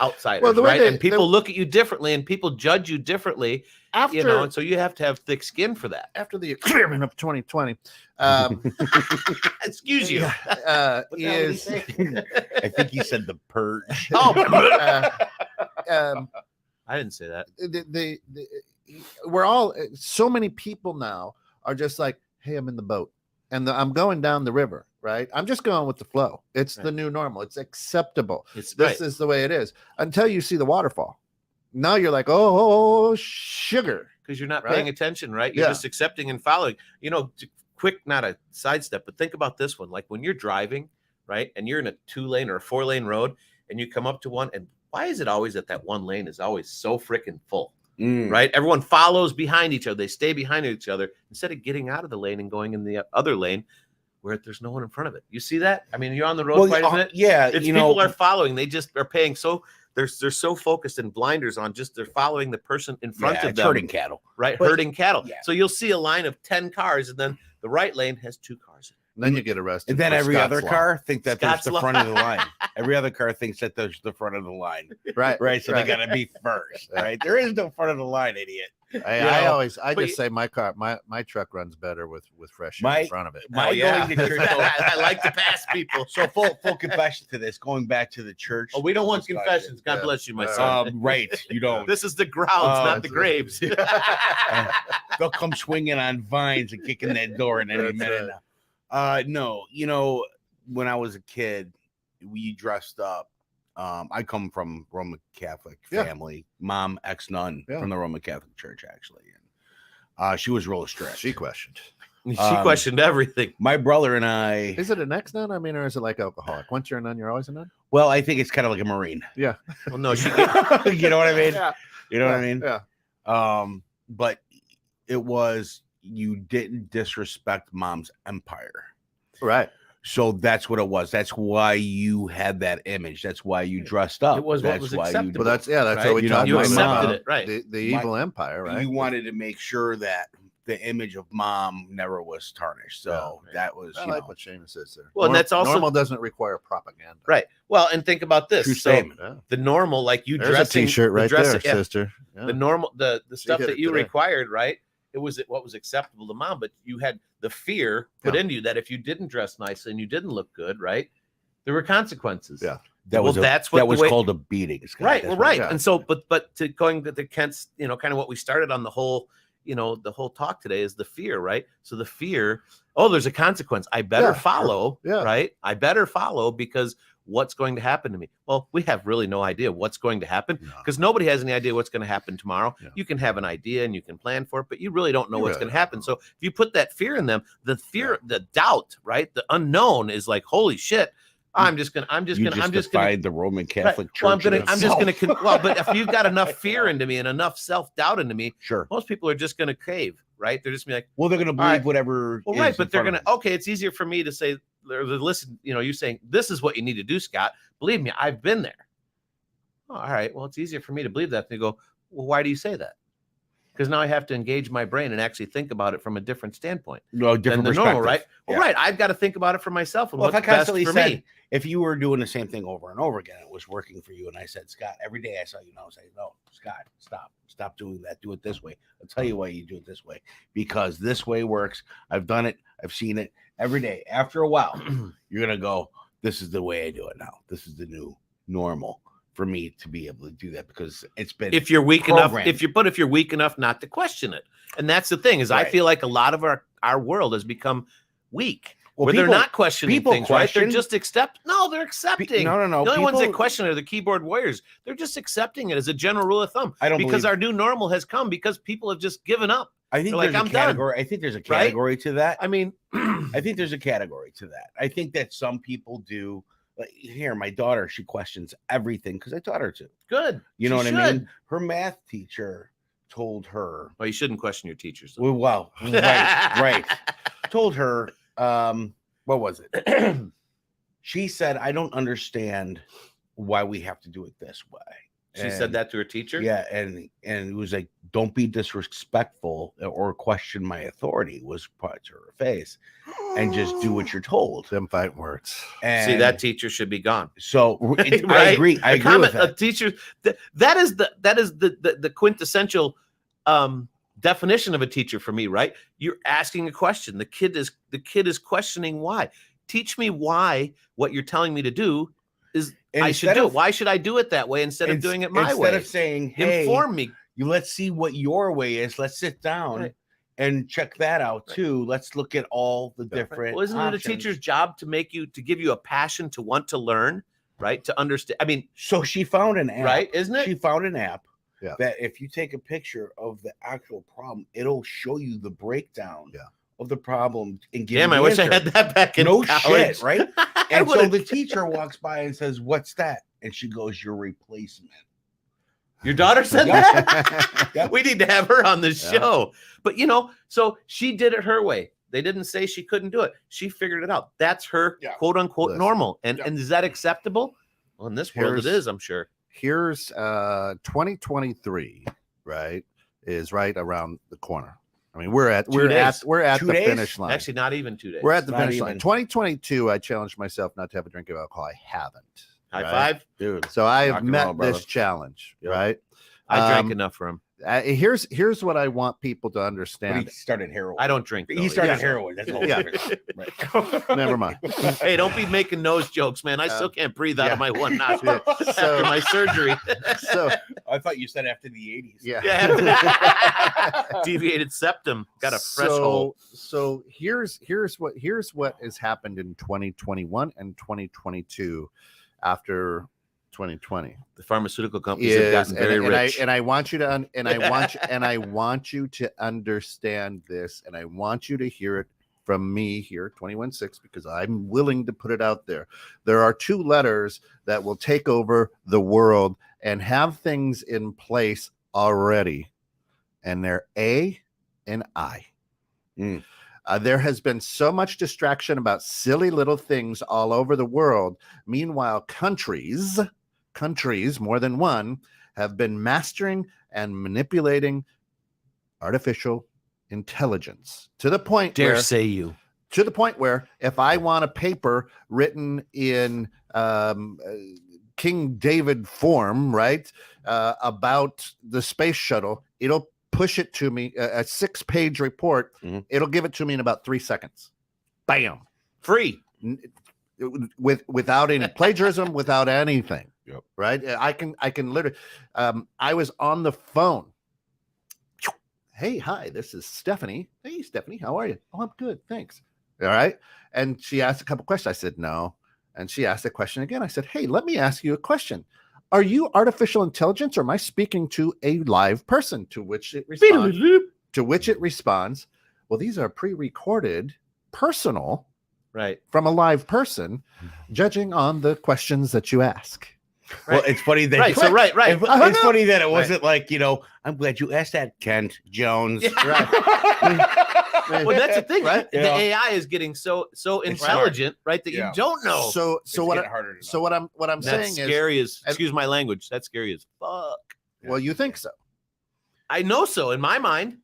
outsiders,
Well, the way
right? And people look at you differently and people judge you differently,
After
and so you have to have thick skin for that.
after the experiment of 2020,
Excuse you.
is
I think he said the purge.
I didn't say that.
We're all, so many people now are just like, hey, I'm in the boat and I'm going down the river, right? I'm just going with the flow. It's the new normal. It's acceptable.
It's
This is the way it is until you see the waterfall. Now you're like, oh, sugar.
because you're not
Right?
paying attention, right? You're
Yeah.
just accepting and following. Quick, not a sidestep, but think about this one. Like when you're driving, right, and you're in a 2-lane or a 4-lane road, and you come up to one, and why is it always that one lane is always so freaking full? Right? Everyone follows behind each other. They stay behind each other instead of getting out of the lane and going in the other lane where there's no one in front of it. You see that? I mean, you're on the road quite a bit.
Yeah.
It's people are following. They just are paying so they're so focused and blinders on just they're following the person in front of
it's
them,
herding cattle.
right?
But-
Herding cattle.
yeah.
So you'll see a line of 10 cars, and then the right lane has 2 cars.
And then you get arrested.
And then
for
every
Scott's
other
law.
car think that there's
Scott's
the
law.
front of the line. Every other car thinks that there's the front of the line.
Right.
Right. So
right.
they gotta be first. Right. There is no front of the line, idiot.
I
but
just say my truck runs better with fresh air
My-
in front of it.
My
Oh, yeah.
going to church.
I like to pass people.
So full confession to this. Going back to the church.
Oh, we don't want
discussion.
confessions. God
Yeah.
bless you, my son.
Right. You don't.
This is the grounds, not the
that's-
graves.
They'll come swinging on vines and kicking that door in any
That's
minute
right.
now. No, when I was a kid, we dressed up. I come from Roman Catholic
Yeah.
family. Mom, ex-nun
Yeah.
from the Roman Catholic Church, actually. And she was real strict.
She questioned.
She questioned everything.
My brother and I.
Is it an ex-nun? I mean, or is it like alcoholic? Once you're a nun, you're always a nun?
Well, I think it's kind of like a Marine.
Yeah.
Well, no, she.
You know what I mean?
Yeah.
You know what I mean?
Yeah.
But it was you didn't disrespect Mom's empire.
Right.
So that's what it was. That's why you had that image. That's why you dressed up.
It was what
that's
was
why
acceptable.
Well, that's
Right?
what we
You know,
talked
you
about.
accepted
Mom,
it, right?
The evil empire, right?
You wanted to make sure that the image of Mom never was tarnished. So
Yeah.
that was,
I
you
like
know,
what Seamus says there.
Well, and that's also-
normal doesn't require propaganda.
Right. Well, and think about this.
true
So
statement.
Yeah.
the normal, like you
There's
dressing,
a T-shirt
the
right
dress-
there,
yeah,
sister. Yeah.
the normal, the stuff
hit
that
it
you
today.
required, right? It was what was acceptable to Mom, but you had the fear put
Yeah.
into you that if you didn't dress nicely and you didn't look good, right, there were consequences.
Yeah.
That was
that's what
that
the
was
way-
called a beating. Scott.
Right.
That's
Well,
what-
right.
yeah.
And so, but to going to the Kent's, kind of what we started on the whole talk today is the fear, right? So the fear, there's a consequence. I better
Yeah, sure.
follow,
Yeah.
right? I better follow because what's going to happen to me? Well, we have really no idea what's going to happen
No.
because nobody has any idea what's going to happen tomorrow.
Yeah.
You can have an idea and you can plan for it, but you really don't know
You
what's
really
going to
don't
happen.
know.
So if you put that fear in them, the fear, the doubt, right? The unknown is like, holy shit. I'm just gonna
defied the Roman Catholic Church.
well, I'm just
itself.
gonna well, but if you've got enough fear into me and enough self-doubt into me,
Sure.
most people are just gonna cave, right? They're just gonna be like,
Well, they're going to believe
right.
whatever.
well,
is
right,
in
but they're
front
gonna
of them.
okay, it's easier for me to say or to listen, you saying this is what you need to do, Scott. Believe me, I've been there. Oh, all right, well, it's easier for me to believe that. And they go, well, why do you say that? Because now I have to engage my brain and actually think about it from a different standpoint
No,
than
different
the normal,
perspective.
right? Well,
Yeah.
right, I've got to think about it for myself and
Well, if I
what's best
constantly
for
said,
me.
if you were doing the same thing over and over again, it was working for you, and I said, Scott, every day I saw you, I was like, no, Scott, stop doing that. Do it this way. I'll tell you why you do it this way, because this way works. I've done it. I've seen it every day. After a while, you're gonna go, this is the way I do it now. This is the new normal for me to be able to do that because it's been
If you're weak enough,
programmed.
if you're weak enough not to question it, and that's the thing is, I
Right.
feel like a lot of our world has become weak,
Well,
where they're
people-
not questioning
people
things, right? They're
question.
just they're accepting.
no.
The only ones that
people-
question are the keyboard warriors. They're just accepting it as a general rule of thumb.
I don't
because
believe-
our new normal has come because people have just given up.
I think
they're like,
there's
I'm
a
done.
category. I think there's a category to that.
I mean,
I think there's a category to that. I think that some people do. Like here, my daughter, she questions everything because I taught her to.
good.
You know
She
what I
should.
mean? Her math teacher told her.
Well, you shouldn't question your teachers. though.
Well, right. Told her. What was it? She said, "I don't understand why we have to do it this way."
She said
And-
that to her teacher.
Yeah, and it was like, "Don't be disrespectful or question my authority." Was put to her face, and just do what you're told.
Them fighting words.
And
See, that teacher should be gone.
So I
Right?
agree. I
A
agree
comment-
with that.
A teacher that is the quintessential definition of a teacher for me, right? You're asking a question. The kid is questioning why. Teach me why what you're telling me to do is
And
I should
instead
do it.
of-
Why should I do it that way instead of doing it my
instead
way?
of saying, "Hey,
Inform me.
let's see what your way is. Let's sit down
Right.
and check that out
Right.
too. Let's look at all the different."
Well, isn't it a
options."
teacher's job to give you a passion to want to learn, right? To understand. I mean,
So she found an app.
right? Isn't it?
She found an app
Yeah.
that if you take a picture of the actual problem, it'll show you the breakdown
Yeah.
of the problem and give
Damn,
you
I
the
wish I
answer.
had that back in
No
college.
shit, right?
I
And so
would've-
the teacher walks by and says, "What's that?" And she goes, "Your replacement."
Your daughter said
Yeah.
that?
Yep.
We need to have her on this
Yeah.
show. But so she did it her way. They didn't say she couldn't do it. She figured it out. That's her
Yeah.
quote unquote
Listen.
normal. And
Yeah.
and is that acceptable? Well, in this world it
Here's-
is, I'm sure.
here's 2023, right? Is right around the corner. I mean, we're at
2 days.
the
2 days?
finish line.
Actually, not even 2 days.
We're at the
Not
finish
even.
line. 2022, I challenged myself not to have a drink of alcohol. I haven't.
High
right?
five.
Dude.
So I
Rock
have
and
met
roll, brother.
this challenge,
Yep.
right?
I drank enough for him.
Here's what I want people to
But
understand.
he started heroin.
I don't drink.
He
though.
started
Yeah.
heroin. That's all.
Yeah.
Right.
Never mind.
Hey, don't be making nose jokes, man. I still can't breathe out of my one nostril after my surgery.
So
I thought you said after the 80s.
yeah.
Yeah. Deviated septum. Got a fresh hole.
So here's what has happened in 2021 and 2022 after 2020.
The pharmaceutical companies have gotten very rich.
I want you to I want you to understand this, and I want you to hear it from me here, 21.6, because I'm willing to put it out there. There are 2 letters that will take over the world and have things in place already, and they're A and I. There has been so much distraction about silly little things all over the world. Meanwhile, countries, more than one, have been mastering and manipulating artificial intelligence to the point
Dare
where,
say you.
to the point where if I want a paper written in King David form, right, about the space shuttle, it'll push it to me, a 6-page report. It'll give it to me in about 3 seconds. Bam.
Free.
Without any plagiarism, without anything.
Yep.
Right. I can literally, I was on the phone. Hey, hi, this is Stephanie. Hey, Stephanie, how are you? Oh, I'm good. Thanks. All right. And she asked a couple questions. I said, no. And she asked a question again. I said, hey, let me ask you a question. Are you artificial intelligence, or am I speaking to a live person? To which it responds, well, these are pre-recorded, personal,
Right.
from a live person, judging on the questions that you ask.
Well, it's funny that
Right. So right.
It's funny that it wasn't like, I'm glad you asked that, Kent Jones.
Right.
Well, that's the thing,
Right?
The AI is getting so intelligent, right, that you don't know.
So what I'm
That's
saying is,
scary as, excuse my language, that's scary as fuck.
well, you think so,
I know so in my mind.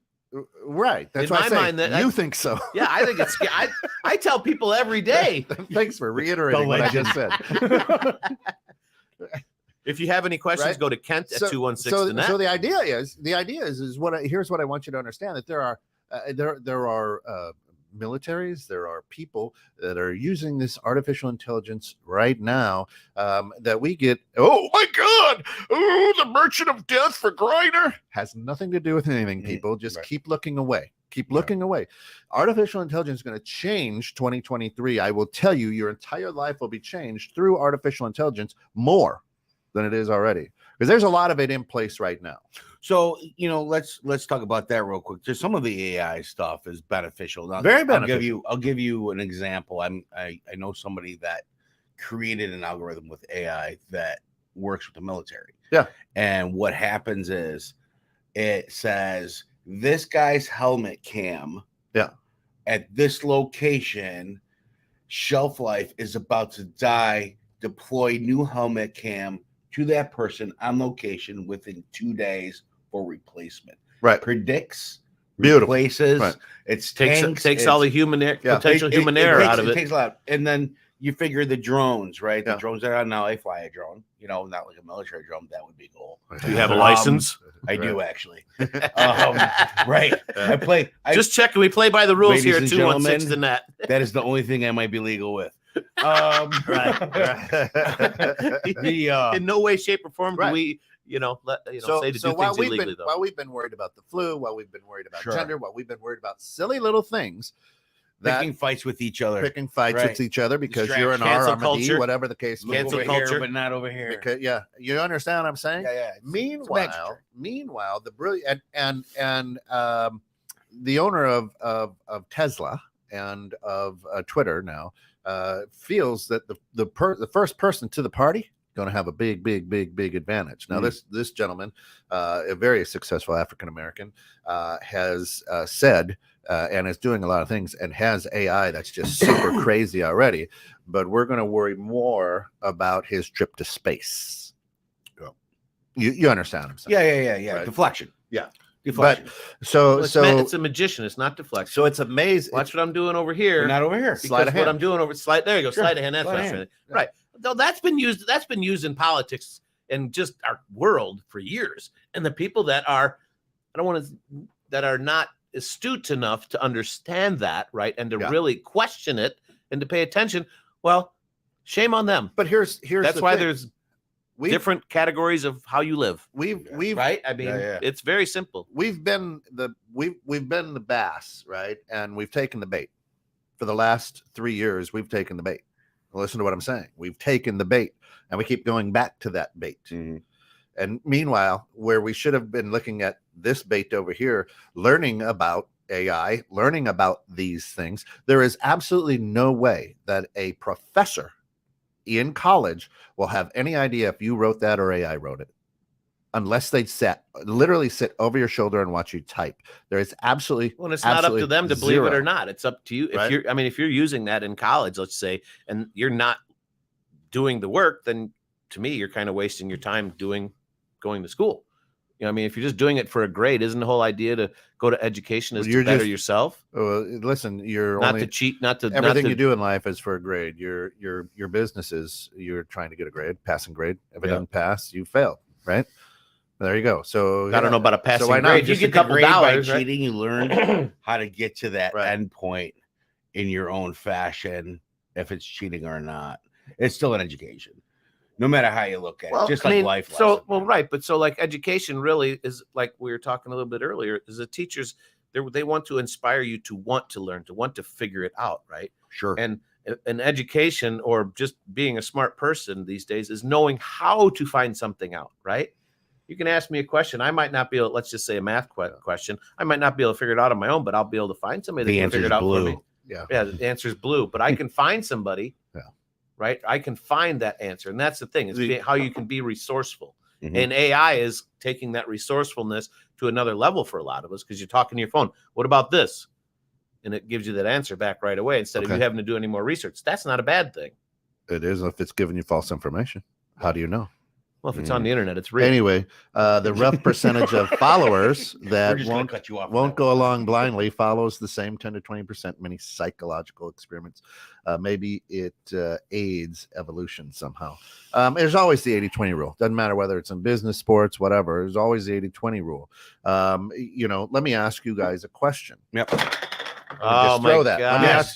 right? That's
In
why
my
I say
mind, that
you think so.
Yeah, I think it's scary. I tell people every day.
Thanks for reiterating what I just said.
If you have any questions,
Right?
go to Kent at 216 the net.
So the idea is here's what I want you to understand, that there are militaries, there are people that are using this artificial intelligence right now, that we get, oh my God, the Merchant of Death for Griner has nothing to do with anything, people. Just
Right.
keep looking away. Keep looking away. Artificial intelligence is going to change 2023. I will tell you, your entire life will be changed through artificial intelligence more than it is already, because there's a lot of it in place right now.
So, let's talk about that real quick. Just some of the AI stuff is beneficial. Now,
Very beneficial.
I'll give you an example. I know somebody that created an algorithm with AI that works with the military.
Yeah.
And what happens is it says this guy's helmet cam, at this location, shelf life is about to die. Deploy new helmet cam to that person on location within 2 days for replacement.
Right.
Predicts,
Beautiful.
replaces.
Right.
It's
Takes all the human error, potential human
it
error
takes,
out of it.
Takes a lot. And then you figure the drones, right? The
Yeah.
drones that are now, I fly a drone, not like a military drone. That would be cool.
Do you have a license?
I do actually. Right.
Just checking. We play by the rules
Ladies
here at
and
216 the net.
That is the only thing I might be legal with.
In no way, shape, or form do
Right.
we, say to do
while
things
we've
illegally, though.
while we've been worried about the flu, while we've been worried about
Sure.
gender, while we've been worried about silly little things,
Picking fights with each other.
picking fights
Right.
with each other because
Distract-
you're an
cancel
RMD,
culture.
whatever the case may
Cancel
be.
over
culture.
here, but not over here.
Because, you understand what I'm saying?
Yeah.
Meanwhile, the brilliant and the owner of Tesla and of Twitter now feels that the first person to the party going to have a big advantage. Now, this gentleman, a very successful African American, has said and is doing a lot of things and has AI that's just super crazy already. But we're going to worry more about his trip to space. You understand what I'm saying?
Yeah.
Right.
Deflection.
Yeah.
Deflection.
But
Well,
so
it's a magician. It's not deflection.
so it's amazing.
Watch what I'm doing over here.
But not over here.
Sleight of
Because what
hand.
I'm doing over slide. There you go.
Sure.
Sleight of hand. That's
Sleight
what
of
I'm
hand.
saying. Right. Though that's been used in politics and just our world for years. And the people that are, that are not astute enough to understand that, right, and to really question it and to pay attention. Well, shame on them.
But here's
That's
the
why
thing.
there's
We've-
different categories of how you live.
We've
Right. I mean, it's very simple.
we've been the bass, right? And we've taken the bait for the last 3 years. We've taken the bait. Listen to what I'm saying. We've taken the bait, and we keep going back to that bait.
Mm-hmm.
And meanwhile, where we should have been looking at this bait over here, learning about AI, learning about these things, there is absolutely no way that a professor in college will have any idea if you wrote that or AI wrote it, unless they literally sit over your shoulder and watch you type. There is absolutely,
Well, it's not up to them to believe it or not. It's up to you.
Right.
If you're using that in college, let's say, and you're not doing the work, then to me, you're kind of wasting your time going to school. You know, I mean, if you're just doing it for a grade, isn't the whole idea to go to education is to better yourself?
Listen, you're
Not
only
to cheat, not to
everything
not to,
you do in life is for a grade. Your business is you're trying to get a grade, passing grade. If it doesn't pass, you failed, right? There you go. So
I don't know about a passing
why not?
grade.
If you
Just a
get the
couple
grade by
dollars, right?
cheating, you learn how to get to that
Right.
end point in your own fashion. If it's cheating or not, it's still an education, no matter how you look at it. Just like life.
So, right, but so like education really is like we were talking a little bit earlier. Is the teachers they want to inspire you to want to learn, to want to figure it out, right?
Sure.
And an education or just being a smart person these days is knowing how to find something out, right? You can ask me a question. I might not be able, let's just say a math question. I might not be able to figure it out on my own, but I'll be able to find somebody that can figure it out for me. Yeah, the answer is blue, but I can find somebody, right? I can find that answer. And that's the thing, is how you can be resourceful.
Mm-hmm.
And AI is taking that resourcefulness to another level for a lot of us because you're talking to your phone. What about this? And it gives you that answer back right away instead of you having to do any more research. That's not a bad thing.
It is if it's giving you false information. How do you know?
Well, if it's on the internet, it's real.
Anyway, the rough percentage of followers that won't go along blindly follows the same 10 to 20%. Many psychological experiments. Maybe it aids evolution somehow. There's always the 80-20 rule. Doesn't matter whether it's in business, sports, whatever. There's always the 80-20 rule. Let me ask you guys a question.
Yep.
Just throw that.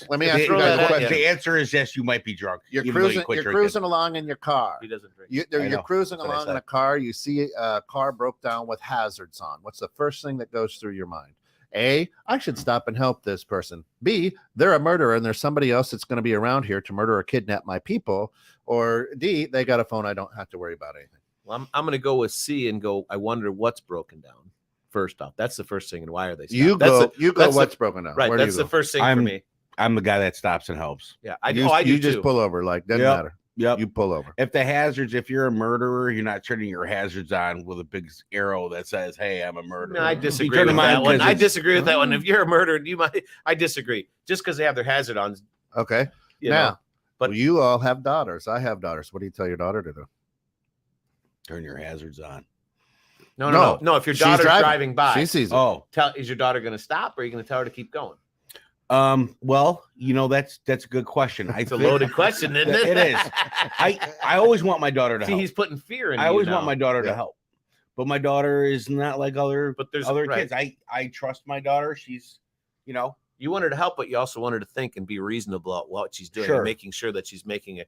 Let me ask you guys a question.
The answer is yes, you might be drunk.
You're cruising along in your car.
He doesn't drink.
You're cruising along in a car. You see a car broke down with hazards on. What's the first thing that goes through your mind? A, I should stop and help this person. B, they're a murderer and there's somebody else that's going to be around here to murder or kidnap my people. Or D, they got a phone. I don't have to worry about anything.
Well, I'm going to go with C and go, I wonder what's broken down. First off, that's the first thing, and why are they stopped?
You go. What's broken down?
Right, that's the first thing for me.
I'm the guy that stops and helps.
Yeah,
you just pull over, like doesn't matter.
Yep.
You pull over.
If the hazards, if you're a murderer, you're not turning your hazards on with a big arrow that says, "Hey, I'm a murderer."
No, I disagree with that one. I disagree with that one. If you're a murderer, I disagree. Just because they have their hazard on.
Okay. But you all have daughters. I have daughters. What do you tell your daughter to do?
Turn your hazards on.
No. If your daughter's driving by,
she sees it.
Is your daughter going to stop, or are you going to tell her to keep going?
Well, that's a good question.
It's a loaded question, isn't it?
It is. I always want my daughter to help.
He's putting fear in.
I always want my daughter to help, but my daughter is not like other kids. I trust my daughter. She's,
you want her to help, but you also want her to think and be reasonable about what she's doing, and making sure that she's making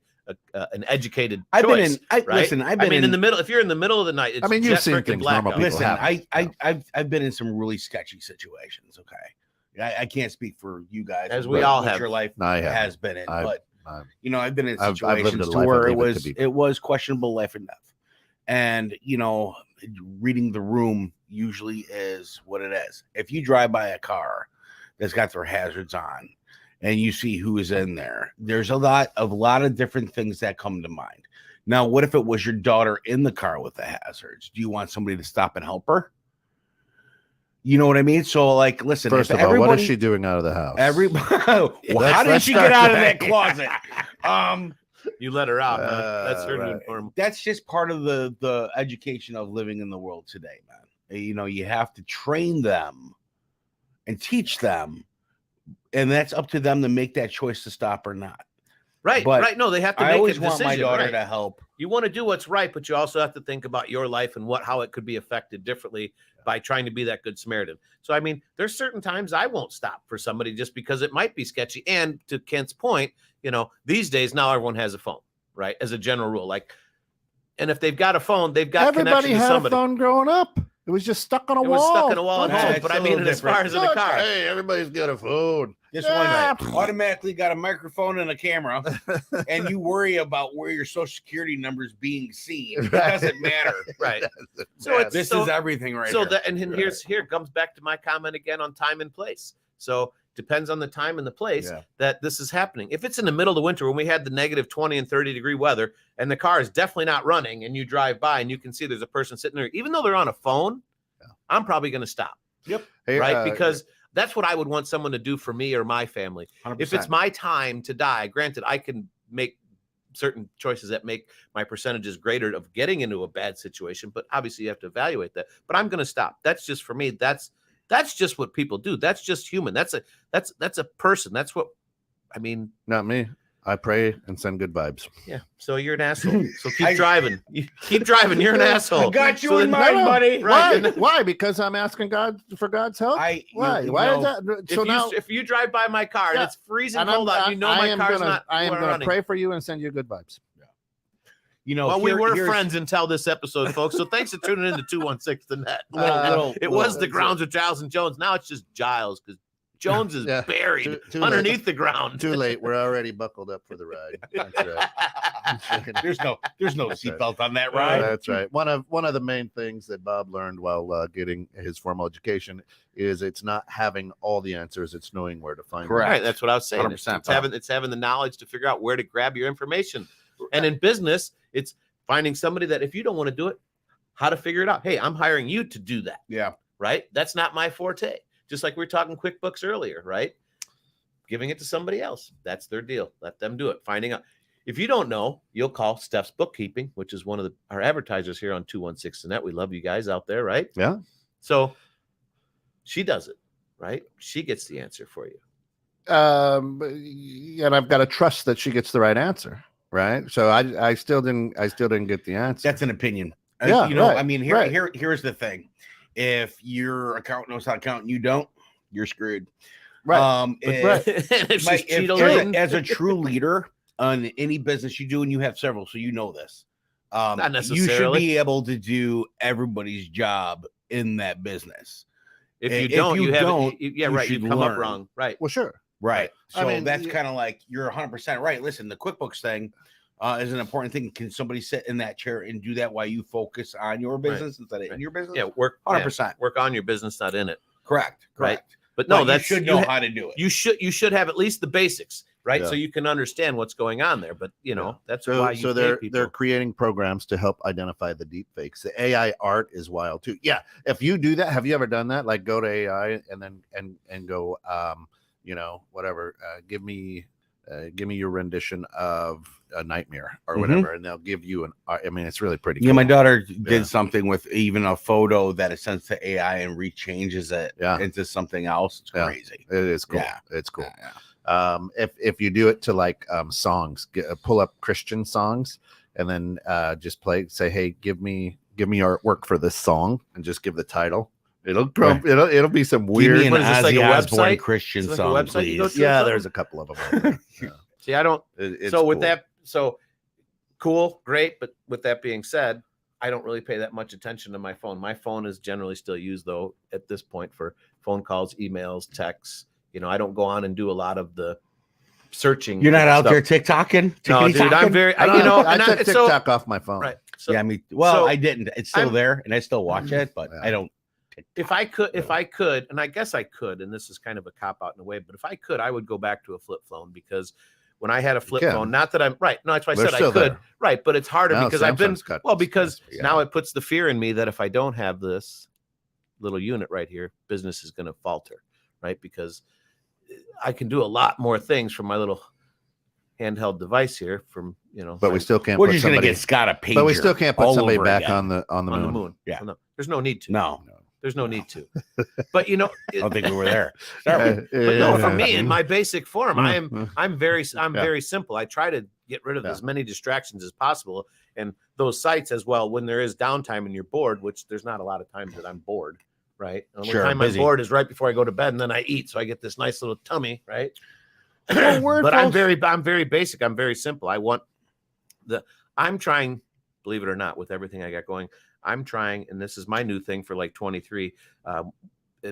an educated choice.
Listen,
in the middle. If you're in the middle of the night, it's
you've seen things normal people
listen,
have.
I've been in some really sketchy situations. Okay, I can't speak for you guys,
as we all have.
Your life has been in, but I've been in
I've
situations to where it was questionable life and death, and reading the room usually is what it is. If you drive by a car that's got their hazards on and you see who is in there, there's a lot of different things that come to mind. Now, what if it was your daughter in the car with the hazards? Do you want somebody to stop and help her? You know what I mean? So, like, listen.
First of all, what is she doing out of the house?
How did she get out of that closet?
You let her out, huh? That's her
Right.
new normal.
That's just part of the education of living in the world today, man. You know, you have to train them and teach them, and that's up to them to make that choice to stop or not.
Right,
But
right. No, they have to
I
make a
always
decision.
want my daughter
right.
to help.
You want to do what's right, but you also have to think about your life and how it could be affected differently by trying to be that good Samaritan. So, I mean, there's certain times I won't stop for somebody just because it might be sketchy. And to Kent's point, you know, these days now everyone has a phone, right? As a general rule, like, and if they've got a phone, they've got
Everybody
connection to
had
somebody.
a phone growing up. It was just stuck on a
It
wall.
was stuck in a wall at
Nah,
home,
it's
but
a
I mean,
little
as far as in a
Look,
car,
hey, everybody's got a phone.
This
Yeah.
one automatically got a microphone and a camera, and you worry about where your social security number is being seen. It doesn't matter.
right? So it's
This is everything right
so
here.
that and here comes back to my comment again on time and place. So depends on the time and the place that this is happening. If it's in the middle of the winter when we had the negative 20 and 30-degree weather and the car is definitely not running and you drive by and you can see there's a person sitting there, even though they're on a phone, I'm probably going to stop.
Yep.
Hey,
Right. Because that's what I would want someone to do for me or my family.
100%.
If it's my time to die, granted, I can make certain choices that make my percentages greater of getting into a bad situation, but obviously you have to evaluate that. But I'm going to stop. That's just for me. That's just what people do. That's just human. That's a person. That's what I mean.
Not me. I pray and send good vibes.
Yeah. So you're an asshole. So keep driving. You keep driving. You're an asshole.
I got you
So
in
then-
mind, buddy.
Right.
Why? Why? Because I'm asking God for God's help.
I
Why?
you
Why
know,
is that?
If
So
you,
now,
if you drive by my car and
Yeah.
it's freezing
and
cold out, you know my car's not
I am gonna
running.
pray for you and send you good vibes.
You know,
Well, we were
here's-
friends until this episode, folks. So thanks for tuning in to 216 The Net. It was the
that's
grounds with Giles and Jones. Now it's just Giles because Jones is
Yeah,
buried
too
underneath the ground.
Too late. We're already buckled up for the ride. That's right.
There's no
That's right.
seatbelt on that ride.
That's right. One of the main things that Bob learned while getting his formal education is it's not having all the answers; it's knowing where to find
Correct.
them.
Right, that's what I was saying.
100%,
It's having the knowledge to figure out where to grab your information. And in business, it's finding somebody that if you don't want to do it, how to figure it out. Hey, I'm hiring you to do that.
Yeah.
Right. That's not my forte. Just like we were talking QuickBooks earlier, right? Giving it to somebody else. That's their deal. Let them do it. Finding out. If you don't know, you'll call Steph's Bookkeeping, which is one of our advertisers here on 216 The Net. We love you guys out there, right?
Yeah.
So she does it, right? She gets the answer for you.
And I've got to trust that she gets the right answer, right? So I still didn't get the answer.
That's an opinion.
Yeah,
You know,
right,
I mean,
right.
here's the thing. If your accountant knows how to count and you don't, you're screwed.
right. Right.
And if
Mike,
she's cheat
as a true leader on any business you do, and you have several, so you know this.
Not
You should
necessarily.
be able to do everybody's job in that business.
If
If
you don't,
you
you have
don't,
yeah,
you
right. You
should
come
learn.
up wrong, right?
Well, sure.
Right.
I
So
mean,
that's
y-
kind of like you're 100% right. Listen, the QuickBooks thing is an important thing. Can somebody sit in that chair and do that while you focus on your business instead of in your business?
Yeah, work
100%.
work on your business, not in it.
Correct.
Right.
Correct.
But no,
But
that's
you should know how to do it.
you should have at least the basics, right?
Yeah.
So you can understand what's going on there. But you know, that's why you
So
pay
they're
people.
creating programs to help identify the deep fakes. The AI art is wild too. Yeah, if you do that, have you ever done that? Like go to AI and then and go, you know, whatever. Give me your rendition of a nightmare or
Mhm.
whatever, and they'll give you an. I mean, it's really pretty.
Yeah, my
cool.
daughter
Yeah.
did something with even a photo that it sends to AI and rechanges it
Yeah.
into something else. It's
Yeah.
crazy.
It is cool.
Yeah.
It's cool.
Yeah.
If you do it to like songs, pull up Christian songs and then just say, hey, give me artwork for this song and just give the title. It'll it'll be some
Give
weird.
me an
What is this, like
Ozzy
a
Osbourne
website?
Christian
Is it like a
song,
website you go
please.
to?
Yeah,
something?
there's a couple of them. Out there. Yeah.
See, I don't.
It's
So with
cool.
that, so cool, great. But with that being said, I don't really pay that much attention to my phone. My phone is generally still used though at this point for phone calls, emails, texts. You know, I don't go on and do a lot of the searching.
You're not out
stuff.
there TikToking?
No, dude, I'm very.
I,
you know,
I
and
took
so
TikTok off my phone.
right. So
Yeah, I
so
I didn't. It's still
I'm-
there, and I still watch it, but
Yeah.
I don't.
if I could, and I guess I could, and this is kind of a cop out in a way, but if I could, I would go back to a flip phone because when I had a flip
can.
phone, not that I'm right. No, that's why I
They're
said I
still
could.
there.
Right. But it's harder
Now
because I've been,
Samsung's got
well,
this
because
nice- yeah.
now it puts the fear in me that if I don't have this little unit right here, business is going to falter. Right. Because I can do a lot more things from my little handheld device here from
But we still can't.
We're
put
just gonna
somebody,
get Scott a pager.
But we still can't put
all
somebody
over
back
again.
on the
on the
moon.
moon.
Yeah.
No, there's no need to.
No,
There's no need to. But I
don't think we were there.
but no, for me, in
Yeah.
my basic form, I'm very simple. I try to get rid of
Yeah.
as many distractions as possible, and those sites as well. When there is downtime and you're bored, which there's not a lot of times that I'm bored, right? The only
Sure,
time
busy.
I'm bored is right before I go to bed, and then I eat, so I get this nice little tummy, right?
Well, word,
But I'm
folks.
very basic. I'm very simple. I'm trying, believe it or not, with everything I got going, I'm trying, and this is my new thing for like 23.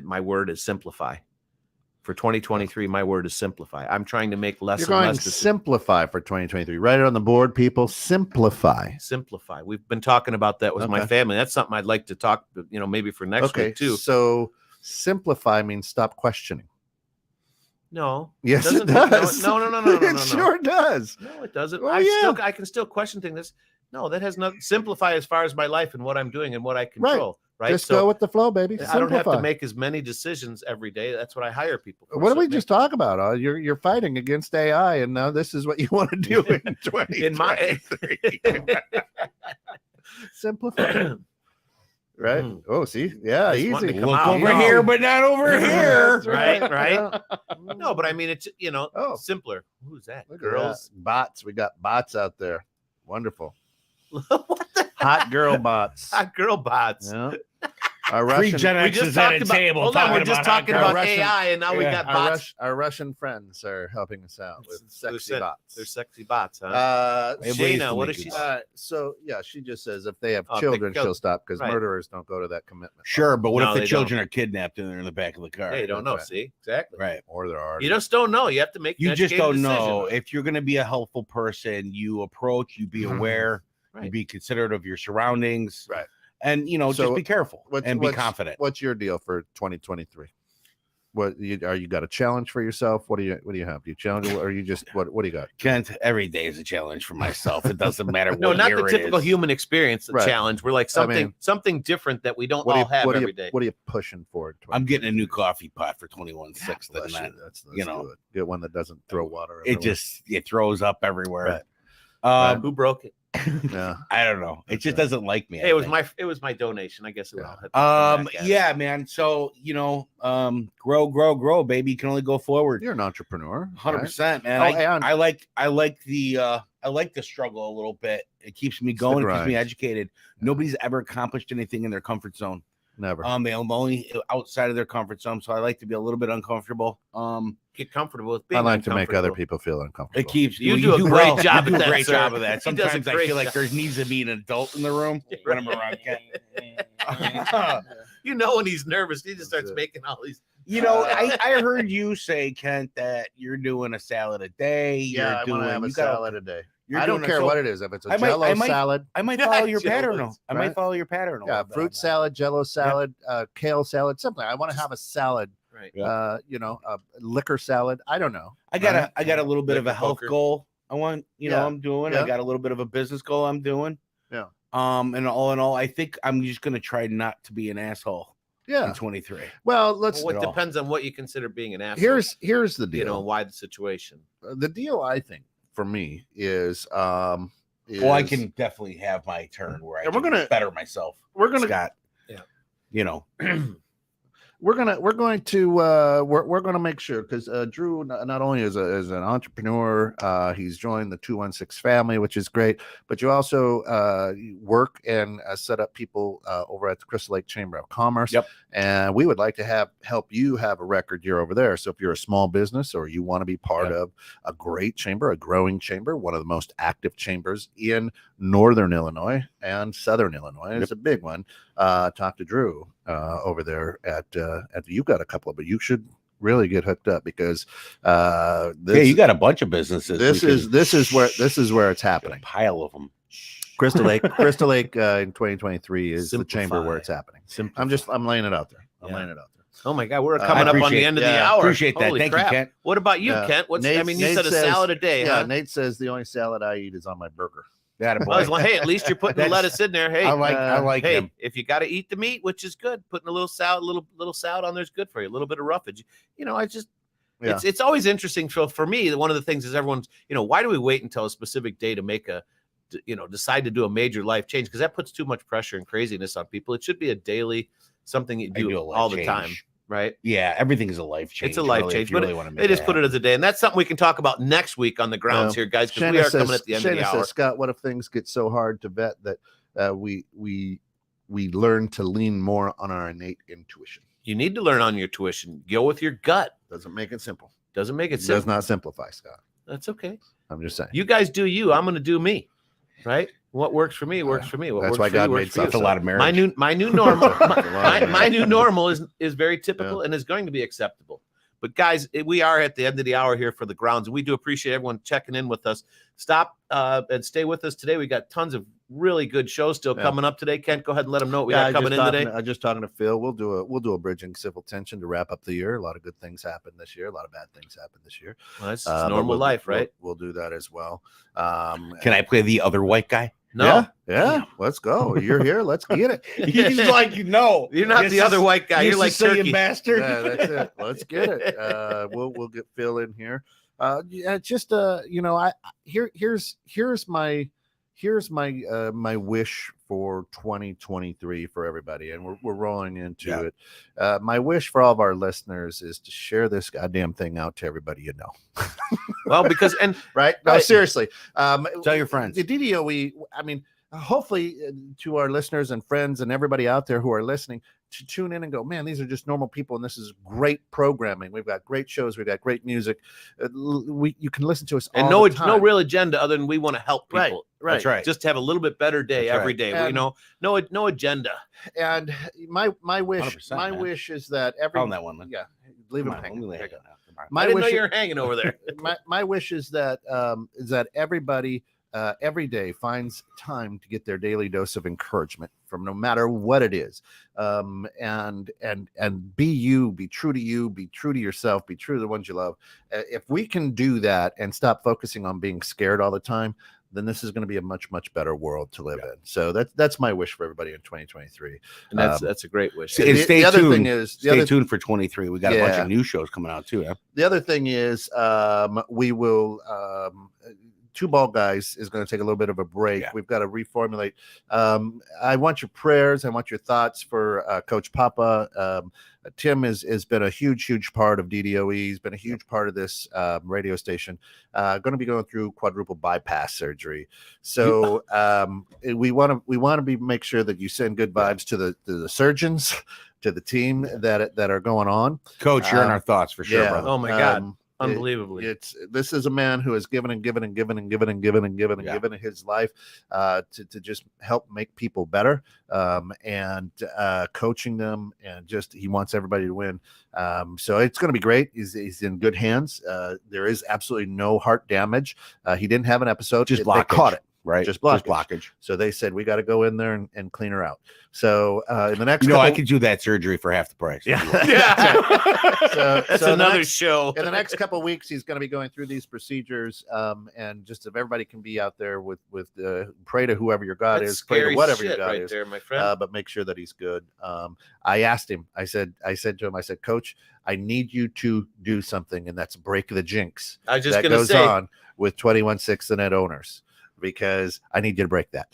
My word is simplify. For 2023, my word is simplify. I'm trying to make less
You're
and
going
less
to
decisions.
simplify for 2023. Write it on the board, people. Simplify.
Simplify. We've been talking about that with my
Okay.
family. That's something I'd like to talk, maybe for next week too.
So simplify means stop questioning.
No.
Yes, it
doesn't-
does.
No.
It sure does.
No, it doesn't.
Oh,
I can still question things. No, that has not simplify as far as my life and what I'm doing and what I control. Right.
Just go with the flow, baby.
I don't have to
Simplify.
make as many decisions every day. That's what I hire people for.
What did
So
we
it
just talk about? You're fighting against AI, and now this is what you want to do in 2023. Simplify. Right?
Mm.
Oh, see? Yeah,
Just wanting
easy.
to come
Look
out.
over
No.
here, but not over here.
That's
Right.
Yeah.
No, but I mean, it's
Oh.
simpler. Who's that?
Look at
Girls.
that. Bots. We got bots out there. Wonderful.
What the
Hot girl bots.
hot girl bots?
Yeah. Our
Three
Russian,
Gen
We
X's
just
at
talked
a
about.
table.
Hold on, we're just
hot
talking
girl.
about
Russian-
AI, and now we
Yeah.
got bots.
our Russian friends are helping us out with sexy bots.
They're sexy bots, huh?
Everybody used
Shayna,
to
what
make
does she
it.
say?
So yeah, she just says if they have
Oh,
children,
pick-
she'll stop because
right.
murderers don't go to that commitment.
Sure, but what
No,
if
they
the
don't.
children are kidnapped and they're in the back of the car?
Hey, you don't know.
That's
See, exactly.
Right.
Or there are.
You just don't know. You have to make.
You
an
just
educated
don't know.
decision.
If you're going to be a helpful person, you approach, you be aware, you
Right.
be considerate of your surroundings.
Right.
And,
So
just be careful and be
what's-
confident.
What's your deal for 2023? What you got a challenge for yourself? What do you have? Do you challenge or you just what do you got?
Kent, every day is a challenge for myself. It doesn't matter what
No, not
year
the
it
typical
is.
human experience
Right.
challenge. We're like something different that we don't
What do
all have
what
every day.
What are you pushing for?
I'm getting a new coffee pot for 21.6.
Bless
That
you. Let's
you know.
do it. Get one that doesn't throw water.
it
everywhere.
it throws up everywhere.
Right.
Who broke it?
Yeah.
I don't know. It just
Okay.
doesn't like me.
Hey,
I think.
it was my donation. I guess it will.
Yeah, man. So grow, baby. You can only go forward.
You're an entrepreneur.
100%, man.
Oh,
I
and-
like the struggle a little bit. It keeps me
the
going. It keeps me
grind.
educated. Nobody's ever accomplished anything in their comfort zone.
Never.
They're only outside of their comfort zone. So I like to be a little bit uncomfortable.
Get comfortable with
I
being
like to make other
uncomfortable.
people feel uncomfortable.
It keeps
You do a great job
You do
at
a
that,
great
sir.
job of that.
He does a
Sometimes I
great
feel like
job.
there needs to be an adult in the room when I'm around Ken.
You know when he's nervous, he just starts
That's it.
making all these.
I heard you say, Kent, that you're doing a salad a day.
Yeah, I
you're
want to have a
you gotta-
salad a day.
you're
I don't
doing
care
so
what it is. If it's a
I might-
Jello
I might-
salad,
I might follow your
Jello,
pattern. I
right?
might follow your pattern. a
yeah,
little bit on
fruit
that.
salad, Jello salad, kale salad, something. I want to have a salad.
Right.
Yeah.
A liquor salad. I don't know.
I got
right?
a little bit of a
Liquor
health
poker.
goal. I want,
Yeah,
I'm doing.
yeah.
I got a little bit of a business goal I'm doing.
Yeah.
And all in all, I think I'm just gonna try not to be an asshole
Yeah.
in 23.
Well, let's.
Well, it
at all.
depends on what you consider being an asshole.
Here's the deal.
why the situation.
The deal I think for me is
Well, I can definitely have my turn where I
And we're
can
gonna-
better myself.
we're gonna
Scott.
Yeah.
we're going to make sure because Drew not only is an entrepreneur, he's joined the 216 family, which is great, but you also work and set up people over at the Crystal Lake Chamber of Commerce.
Yep.
And we would like to help you have a record year over there. So if you're a small business or you want to be part of a great chamber, a growing chamber, one of the most active chambers in Northern Illinois and Southern Illinois, it's a big one. Talk to Drew over there at you've got a couple of, but you should really get hooked up because
You got a bunch of businesses.
this is where it's
a
happening.
pile of them.
Crystal Lake in 2023 is the chamber where it's happening. I'm laying it out there. I'm
Yeah.
laying it out there.
Oh my God, we're
I
coming up on the
appreciate-
end of the
yeah,
hour.
Appreciate that.
Holy
Thank
crap.
you, Kent.
What about you,
Yeah.
Kent?
Nate-
you
Nate
said a
says-
salad a day,
Yeah,
huh?
Nate says the only salad I eat is on my burger.
That a
I was
boy.
like, hey, at least you're putting the
That's-
lettuce in there. Hey,
I like
hey,
him.
if you got to eat the meat, which is good, putting a little salad, little salad on there is good for you. A little bit of roughage.
Yeah.
It's always interesting. So for me, one of the things is everyone's, why do we wait until a specific day to make decide to do a major life change? Because that puts too much pressure and craziness on people. It should be a daily something you do
a life
all the
change.
time, right?
Yeah, everything is a life change.
It's a life
really,
change,
if you
but
really want to
they just put it as a day, and that's something we can talk about next week on the grounds here, guys, because we are coming at the end of the hour.
Says, Scott, what if things get so hard to vet that we learn to lean more on our innate intuition?
You need to learn on your tuition. Go with your gut.
Doesn't make it simple.
Doesn't make it
Does
simple.
not simplify, Scott.
That's okay.
I'm just saying.
You guys do you. I'm going to do me. Right? What works for me works for me. What
That's
works
why
for you
God
works
made
for you.
stuff.
That's a lot of marriage.
My new normal. my new normal is very typical and is going to be acceptable. But guys, we are at the end of the hour here for the grounds, and we do appreciate everyone checking in with us. Stop and stay with us today. We got tons of really good shows still coming up today. Kent, go ahead and let them know what we got coming in today.
I'm just talking to Phil. We'll do a bridging civil tension to wrap up the year. A lot of good things happened this year. A lot of bad things happened this year.
Well, that's normal life, right?
We'll do that as well.
Can I play the other white guy?
No.
Yeah. Let's go. You're here. Let's get it.
He's like, no,
you're not the other white guy. You're like Turkey
bastard.
Yeah, that's it. Let's get it. We'll get Phil in here. Here's my wish for 2023 for everybody, and we're rolling into it. My wish for all of our listeners is to share this goddamn thing out to everybody you know.
Well, because
right? No, seriously.
Tell your friends.
The DDOE, I mean, hopefully to our listeners and friends and everybody out there who are listening to tune in and go, man, these are just normal people, and this is great programming. We've got great shows. We've got great music. You can listen to us
and
all the time.
No real agenda other than we want to help people.
Right.
That's right.
Just to have a little bit better day every day.
And,
No agenda.
And my wish wish is that
on that one, man.
Yeah, leave him hanging.
I didn't know you were hanging over there.
my wish is that everybody every day finds time to get their daily dose of encouragement from no matter what it is. And be you, be true to you, be true to yourself, be true to the ones you love. If we can do that and stop focusing on being scared all the time, then this is going to be a much, much better world to live in. So that's my wish for everybody in 2023.
And that's a great wish.
And stay
the other
tuned.
thing is,
stay tuned for 23. We got a bunch of new shows coming out too. Yeah?
The other thing is we will Two Ball Guys is going to take a little bit of a break.
Yeah.
We've got to reformulate. I want your prayers. I want your thoughts for Coach Papa. Tim has been a huge part of DDOE. He's been a huge part of this radio station. Going to be going through quadruple bypass surgery. So we want to make sure that you send good vibes to the surgeons, to the team that are going on.
Coach, you're in our thoughts for sure, brother.
Oh my God. Unbelievably.
This is a man who has given his life to just help make people better, and coaching them, and just he wants everybody to win. So it's going to be great. He's in good hands. There is absolutely no heart damage. He didn't have an episode.
Just
they caught it.
Right,
just blockage. So they said we got to go in there and clean her out. So in the next,
I could do that surgery for half the price.
Yeah. That's
so
another show.
In the next couple of weeks, he's going to be going through these procedures, and just if everybody can be out there with pray to whoever your God is, pray to whatever your God is,
there, my friend.
but make sure that he's good. I asked him. I said to him, I said, Coach, I need you to do something, and that's break the jinx.
I was just
that goes on with 21-6 the net owners. Because I need you to break that.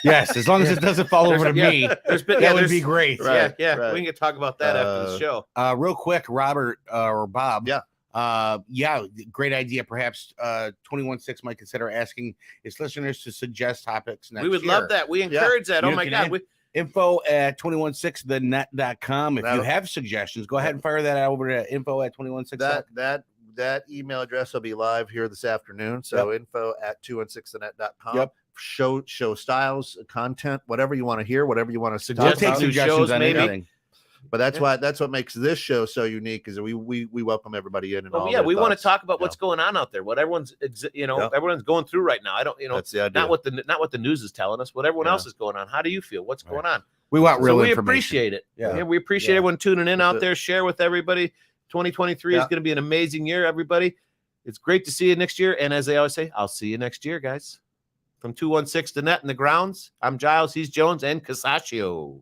yes. As long as it doesn't fall over to me, that would be great.
Right, yeah. Right. We can talk about that after the show.
Real quick, Robert or Bob.
Yeah.
Great idea. Perhaps 21-6 might consider asking its listeners to suggest topics next year.
We would love that. We encourage that. Oh my God.
Info at 216thenet.com. If you have suggestions, go ahead and fire that over to info at 216.
That email address will be live here this afternoon. So info at 216thenet.com.
Yep.
Show styles, content, whatever you want to hear, whatever you want to
suggest. We'll take suggestions on anything.
But that's what makes this show so unique is that we welcome everybody in. And
we want to talk about what's going on out there, what everyone's everyone's going through right now. I don't that's the idea. Not what the news is telling us, what everyone else is going on. How do you feel? What's going on?
We want real
we
information.
Appreciate it. Yeah, we appreciate everyone tuning in out there. Share with everybody. 2023 is going to be an amazing year, everybody. It's great to see you next year. And as they always say, I'll see you next year, guys. From 216 The Net and the Grounds, I'm Giles, he's Jones, and Casaccio.